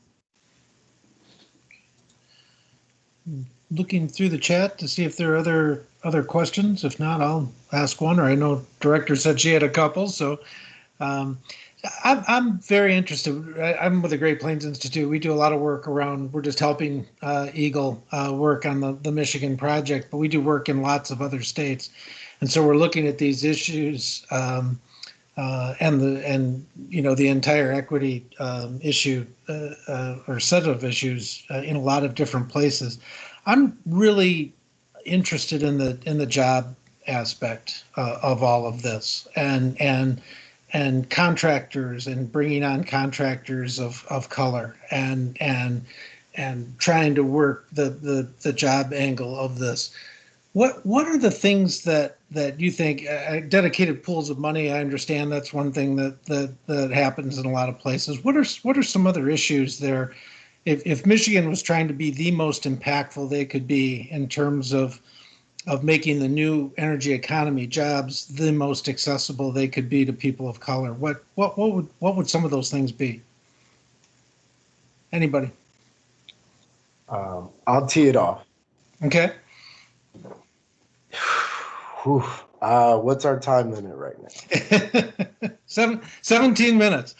Looking through the chat to see if there are other questions. If not, I'll ask one, or I know Director said she had a couple. So I'm very interested. I'm with the Great Plains Institute. We do a lot of work around, we're just helping Eagle work on the Michigan project, but we do work in lots of other states. And so we're looking at these issues and the entire equity issue or set of issues in a lot of different places. I'm really interested in the job aspect of all of this and contractors and bringing on contractors of color and trying to work the job angle of this. What are the things that you think dedicated pools of money? I understand that's one thing that happens in a lot of places. What are some other issues there? If Michigan was trying to be the most impactful they could be in terms of making the new energy economy jobs the most accessible they could be to people of color, what would some of those things be? Anybody? I'll tee it off. Okay. What's our time limit right now? 17 minutes.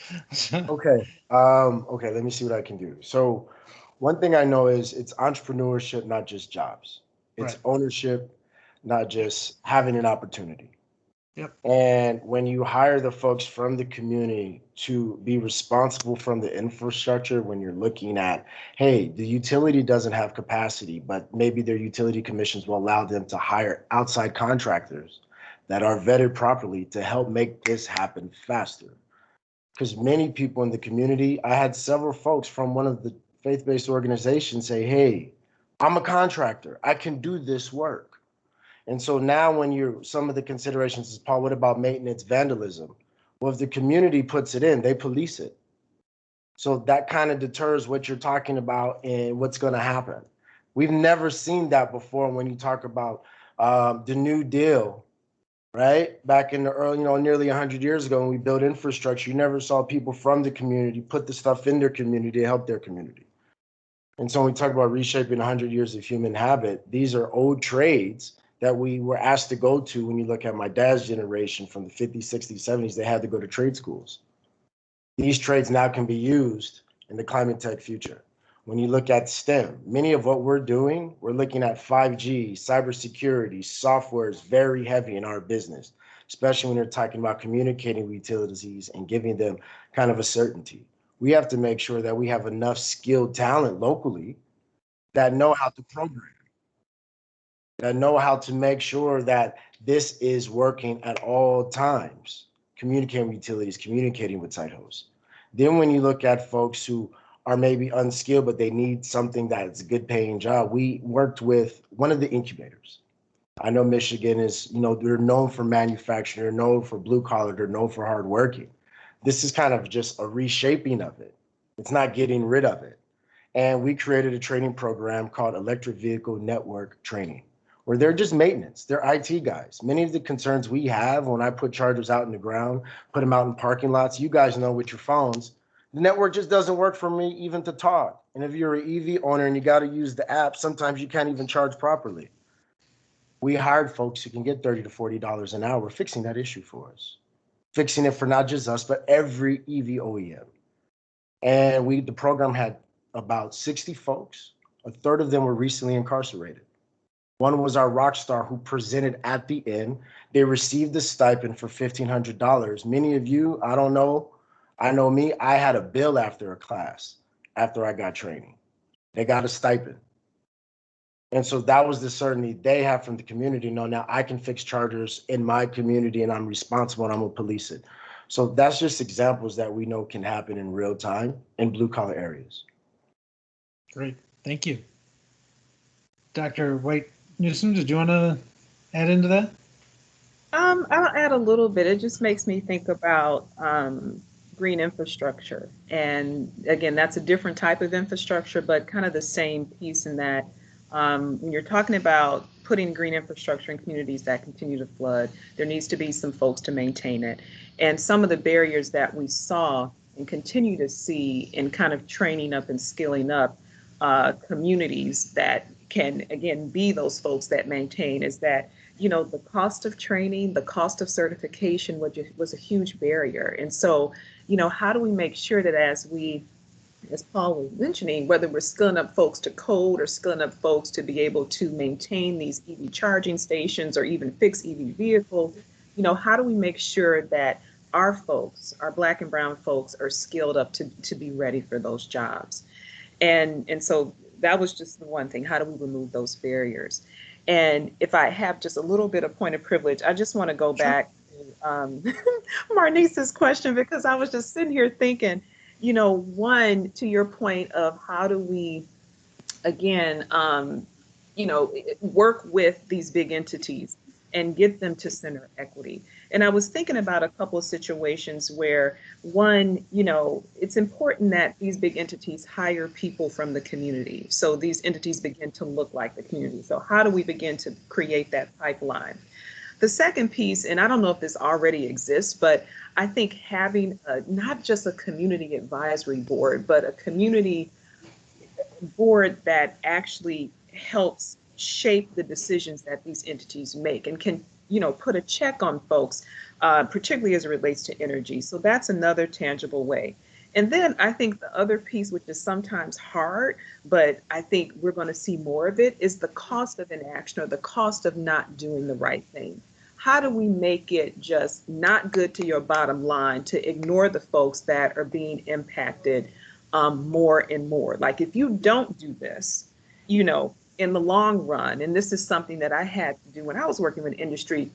Okay. Okay, let me see what I can do. So one thing I know is it's entrepreneurship, not just jobs. It's ownership, not just having an opportunity. Yep. And when you hire the folks from the community to be responsible from the infrastructure, when you're looking at, hey, the utility doesn't have capacity, but maybe their utility commissions will allow them to hire outside contractors that are vetted properly to help make this happen faster. Because many people in the community, I had several folks from one of the faith-based organizations say, hey, I'm a contractor. I can do this work. And so now when some of the considerations is, Paul, what about maintenance, vandalism? Well, if the community puts it in, they police it. So that kind of deters what you're talking about and what's going to happen. We've never seen that before when you talk about the New Deal, right? Back in the early, nearly 100 years ago when we built infrastructure, you never saw people from the community put the stuff in their community to help their community. And so when we talk about reshaping 100 years of human habit, these are old trades that we were asked to go to. When you look at my dad's generation from the 50s, 60s, 70s, they had to go to trade schools. These trades now can be used in the climate tech future. When you look at STEM, many of what we're doing, we're looking at 5G, cybersecurity, software is very heavy in our business, especially when you're talking about communicating with utilities and giving them kind of a certainty. We have to make sure that we have enough skilled talent locally that know how to program, that know how to make sure that this is working at all times, communicating with utilities, communicating with site hosts. Then when you look at folks who are maybe unskilled, but they need something that's a good paying job, we worked with one of the incubators. I know Michigan is, they're known for manufacturing, they're known for blue collar, they're known for hard working. This is kind of just a reshaping of it. It's not getting rid of it. And we created a training program called Electric Vehicle Network Training, where they're just maintenance. They're IT guys. Many of the concerns we have when I put chargers out in the ground, put them out in parking lots, you guys know with your phones, the network just doesn't work for me even to talk. And if you're an EV owner and you got to use the app, sometimes you can't even charge properly. We hired folks who can get $30 to $40 an hour fixing that issue for us, fixing it for not just us, but every EV OEM. And the program had about 60 folks. A third of them were recently incarcerated. One was our rock star who presented at the end. They received a stipend for $1,500. Many of you, I don't know. I know me, I had a bill after a class, after I got training. They got a stipend. And so that was the certainty they have from the community. No, now I can fix chargers in my community and I'm responsible and I'm gonna police it. So that's just examples that we know can happen in real time in blue collar areas. Great, thank you. Dr. White Newsom, did you want to add into that? I'll add a little bit. It just makes me think about green infrastructure. And again, that's a different type of infrastructure, but kind of the same piece in that when you're talking about putting green infrastructure in communities that continue to flood, there needs to be some folks to maintain it. And some of the barriers that we saw and continue to see in kind of training up and skilling up communities that can, again, be those folks that maintain is that, the cost of training, the cost of certification was a huge barrier. And so, how do we make sure that as Paul was mentioning, whether we're skilling up folks to code or skilling up folks to be able to maintain these EV charging stations or even fix EV vehicles, how do we make sure that our folks, our Black and brown folks, are skilled up to be ready for those jobs? And so that was just the one thing. How do we remove those barriers? And if I have just a little bit of point of privilege, I just want to go back to Marnice's question, because I was just sitting here thinking, one, to your point of how do we, again, work with these big entities and get them to center equity. And I was thinking about a couple of situations where, one, it's important that these big entities hire people from the community. So these entities begin to look like the community. So how do we begin to create that pipeline? The second piece, and I don't know if this already exists, but I think having not just a community advisory board, but a community board that actually helps shape the decisions that these entities make and can, put a check on folks, particularly as it relates to energy. So that's another tangible way. And then I think the other piece, which is sometimes hard, but I think we're going to see more of it, is the cost of inaction or the cost of not doing the right thing. How do we make it just not good to your bottom line to ignore the folks that are being impacted more and more? Like if you don't do this, in the long run, and this is something that I had to do when I was working with industry,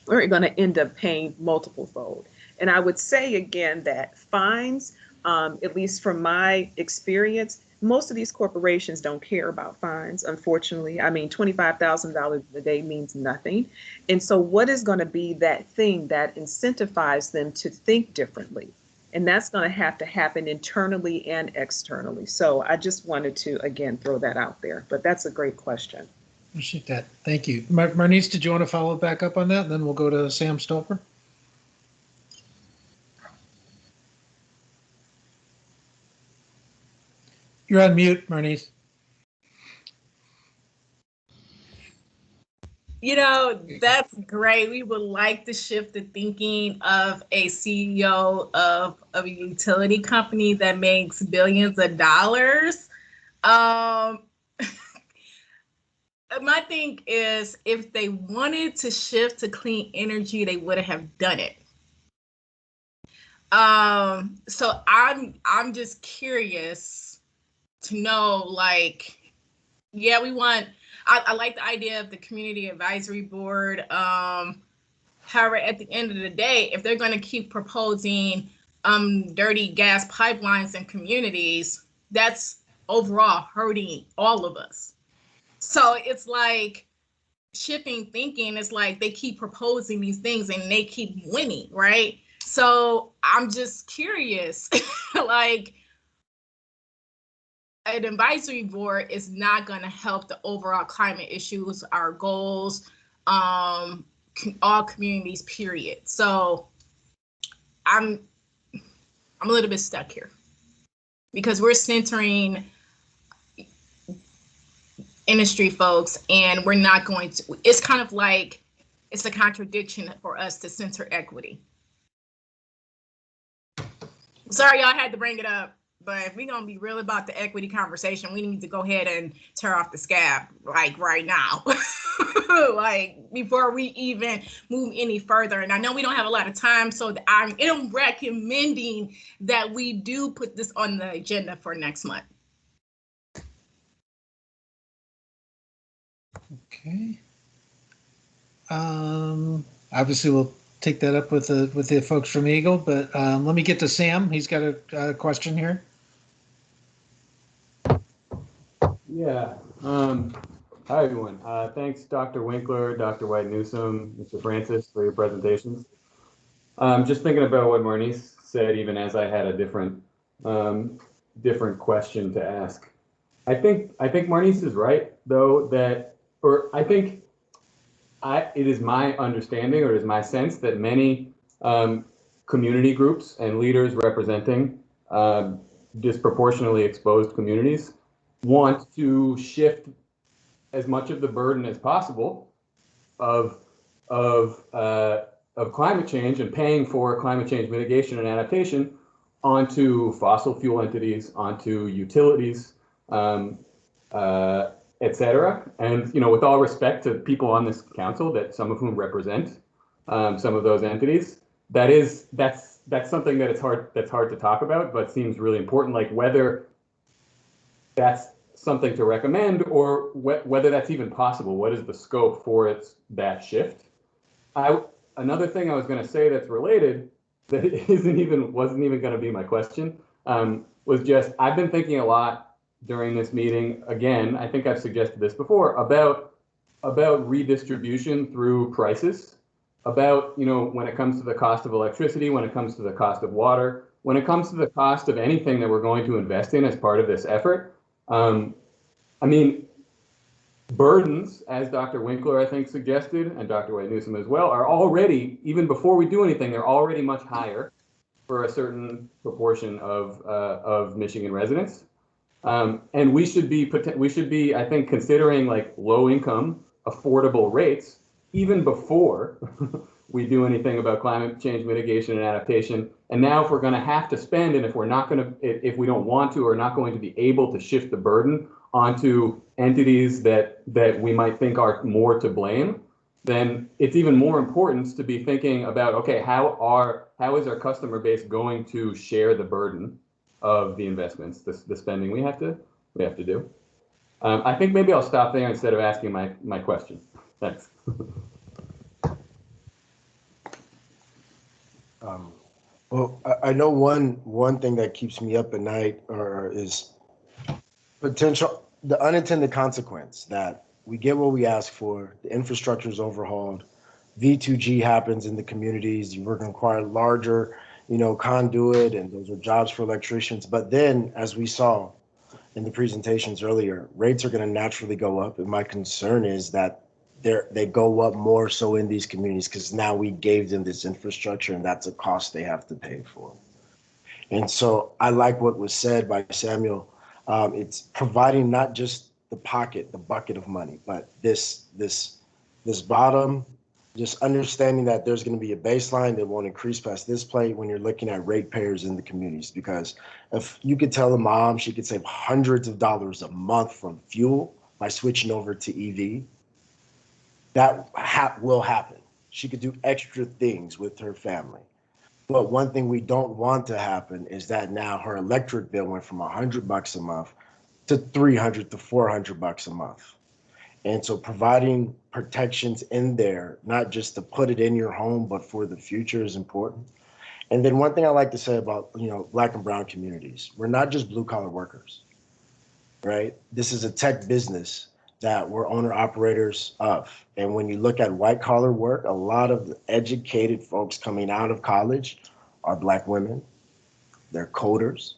we're going to end up paying multiple fold. And I would say again that fines, at least from my experience, most of these corporations don't care about fines, unfortunately. I mean, $25,000 a day means nothing. And so what is going to be that thing that incentivizes them to think differently? And that's going to have to happen internally and externally. So I just wanted to, again, throw that out there. But that's a great question. Appreciate that. Thank you. Marnice, did you want to follow back up on that? And then we'll go to Sam Stolper. You're on mute, Marnice. That's great. We would like to shift the thinking of a CEO of a utility company that makes billions of dollars. My thing is, if they wanted to shift to clean energy, they would have done it. So I'm just curious to know, like, yeah, I like the idea of the community advisory board. However, at the end of the day, if they're going to keep proposing dirty gas pipelines in communities, that's overall hurting all of us. So it's like shifting thinking. It's like they keep proposing these things and they keep winning, right? So I'm just curious, like, an advisory board is not going to help the overall climate issues, our goals, all communities, period. So I'm a little bit stuck here because we're centering industry folks and we're not going to, it's kind of like, it's a contradiction for us to center equity. Sorry, y'all had to bring it up, but if we're going to be real about the equity conversation, we need to go ahead and tear off the scab, like right now, like before we even move any further. And I know we don't have a lot of time, so I'm recommending that we do put this on the agenda for next month. Okay. Obviously, we'll take that up with the folks from Eagle, but let me get to Sam. He's got a question here. Yeah. Hi, everyone. Thanks, Dr. Winkler, Dr. White Newsom, Mr. Francis, for your presentations. Just thinking about what Marnice said, even as I had a different question to ask. I think Marnice is right, though, that, or I think it is my understanding, or it is my sense that many community groups and leaders representing disproportionately exposed communities want to shift as much of the burden as possible of climate change and paying for climate change mitigation and adaptation onto fossil fuel entities, onto utilities, et cetera. And, you know, with all respect to people on this council, that some of whom represent some of those entities, that's something that that's hard to talk about, but seems really important, like whether that's something to recommend or whether that's even possible. What is the scope for that shift? Another thing I was going to say that's related, that wasn't even going to be my question, was just, I've been thinking a lot during this meeting, again, I think I've suggested this before, about redistribution through prices, about, you know, when it comes to the cost of electricity, when it comes to the cost of water, when it comes to the cost of anything that we're going to invest in as part of this effort. I mean, burdens, as Dr. Winkler, I think, suggested, and Dr. White Newsom as well, are already, even before we do anything, they're already much higher for a certain proportion of Michigan residents. And we should be, I think, considering like low income, affordable rates, even before we do anything about climate change mitigation and adaptation. And now if we're going to have to spend, and if we're not going to, if we don't want to, or not going to be able to shift the burden onto entities that we might think are more to blame, then it's even more important to be thinking about, okay, how is our customer base going to share the burden of the investments, the spending we have to do. I think maybe I'll stop there instead of asking my question. Thanks. Well, I know one thing that keeps me up at night is the unintended consequence that we get what we ask for, the infrastructure is overhauled, V2G happens in the communities, we're going to require larger, conduit, and those are jobs for electricians. But then, as we saw in the presentations earlier, rates are going to naturally go up. And my concern is that they go up more so in these communities because now we gave them this infrastructure and that's a cost they have to pay for. And so I like what was said by Samuel. It's providing not just the bucket of money, but this bottom, just understanding that there's going to be a baseline that won't increase past this plate when you're looking at ratepayers in the communities. Because if you could tell a mom she could save hundreds of dollars a month from fuel by switching over to EV, that will happen. She could do extra things with her family. But one thing we don't want to happen is that now her electric bill went from $100 a month to $300 to $400 a month. And so providing protections in there, not just to put it in your home, but for the future is important. And then one thing I like to say about, Black and brown communities, we're not just blue collar workers, right? This is a tech business that we're owner operators of. And when you look at white collar work, a lot of the educated folks coming out of college are Black women, they're coders.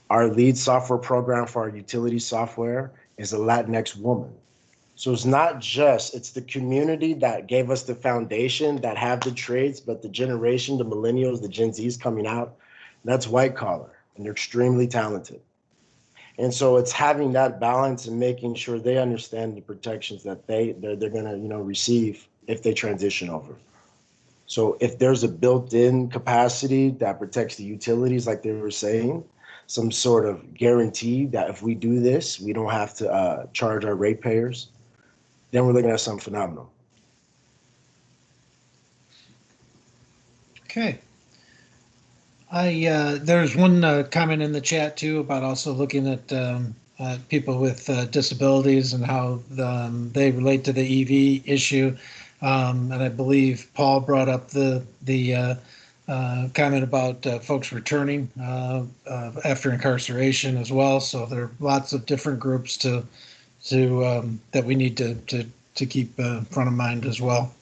Our lead software program for our utility software is a Latinx woman. So it's not just, it's the community that gave us the foundation that have the trades, but the generation, the millennials, the Gen Zs coming out, that's white collar and they're extremely talented. And so it's having that balance and making sure they understand the protections that they're gonna, receive if they transition over. So if there's a built-in capacity that protects the utilities, like they were saying, some sort of guarantee that if we do this, we don't have to charge our ratepayers, then we're looking at something phenomenal. Okay. There's one comment in the chat too about also looking at people with disabilities and how they relate to the EV issue. And I believe Paul brought up the comment about folks returning after incarceration as well. So there are lots of different groups that we need to keep front of mind as well.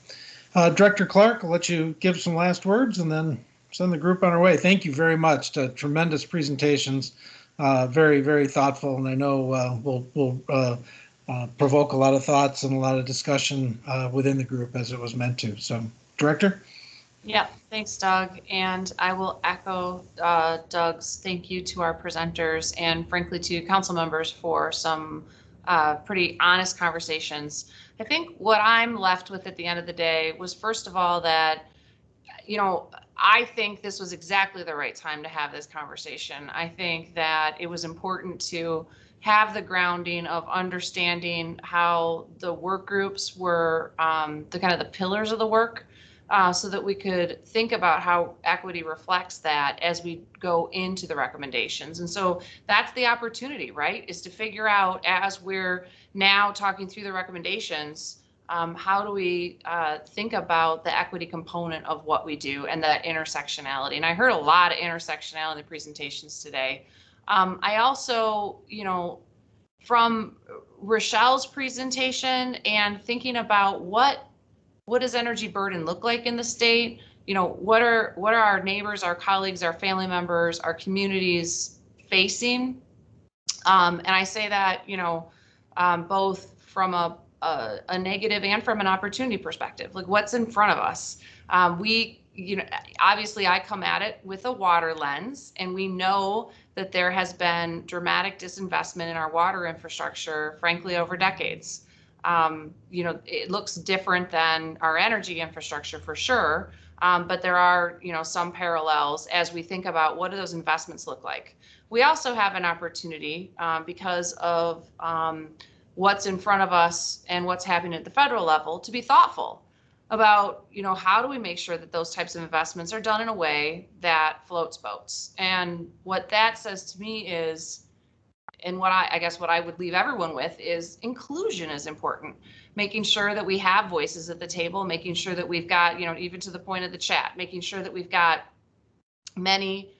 Director Clark, I'll let you give some last words and then send the group on our way. Thank you very much. Tremendous presentations, very, very thoughtful, and I know we'll provoke a lot of thoughts and a lot of discussion within the group as it was meant to. So, Director? Yeah, thanks, Doug. And I will echo Doug's thank you to our presenters and frankly to council members for some pretty honest conversations. I think what I'm left with at the end of the day was, first of all, that, I think this was exactly the right time to have this conversation. I think that it was important to have the grounding of understanding how the work groups were the kind of the pillars of the work, so that we could think about how equity reflects that as we go into the recommendations. And so that's the opportunity, right? Is to figure out, as we're now talking through the recommendations, how do we think about the equity component of what we do and that intersectionality? And I heard a lot of intersectionality in the presentations today. I also, from Rochelle's presentation and thinking about what does energy burden look like in the state? What are our neighbors, our colleagues, our family members, our communities facing? And I say that, both from a negative and from an opportunity perspective, like what's in front of us. Obviously I come at it with a water lens, and we know that there has been dramatic disinvestment in our water infrastructure, frankly, over decades. It looks different than our energy infrastructure for sure, but there are, some parallels as we think about what do those investments look like. We also have an opportunity because of what's in front of us and what's happening at the federal level to be thoughtful about, how do we make sure that those types of investments are done in a way that floats boats. And what that says to me is, and what I would leave everyone with is inclusion is important. Making sure that we have voices at the table, making sure that we've got, even to the point of the chat, making sure that we've got many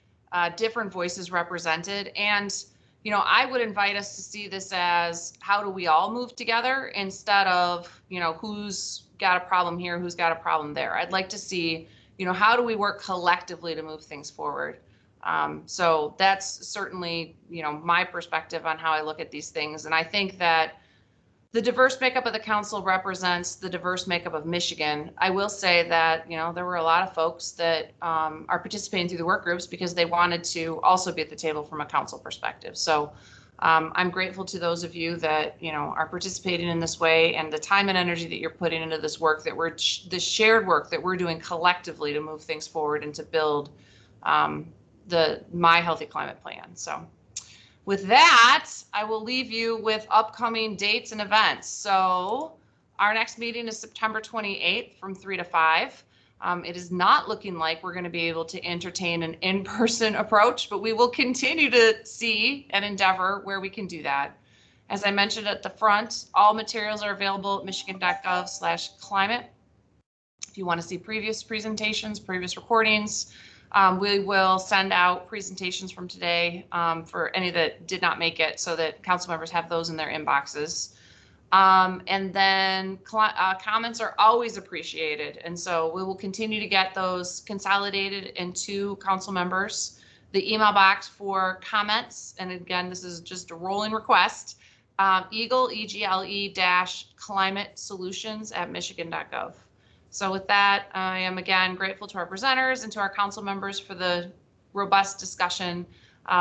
different voices represented. And, I would invite us to see this as how do we all move together instead of, who's got a problem here, who's got a problem there. I'd like to see, how do we work collectively to move things forward? So that's certainly, my perspective on how I look at these things. And I think that the diverse makeup of the council represents the diverse makeup of Michigan. I will say that, there were a lot of folks that are participating through the work groups because they wanted to also be at the table from a council perspective. So I'm grateful to those of you that, are participating in this way, and the time and energy that you're putting into this work, that the shared work that we're doing collectively to move things forward and to build the My Healthy Climate Plan. So with that, I will leave you with upcoming dates and events. So our next meeting is September 28th from 3 to 5. It is not looking like we're going to be able to entertain an in-person approach, but we will continue to see and endeavor where we can do that. As I mentioned at the front, all materials are available at michigan.gov/climate. If you want to see previous presentations, previous recordings, we will send out presentations from today for any that did not make it so that council members have those in their inboxes. And then comments are always appreciated. And so we will continue to get those consolidated into council members. The email box for comments, and again, this is just a rolling request, eagle-climate-solutions@michigan.gov. So with that, I am again grateful to our presenters and to our council members for the robust discussion.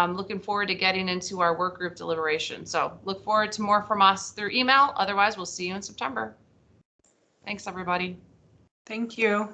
Looking forward to getting into our work group deliberation. So look forward to more from us through email. Otherwise, we'll see you in September. Thanks, everybody. Thank you.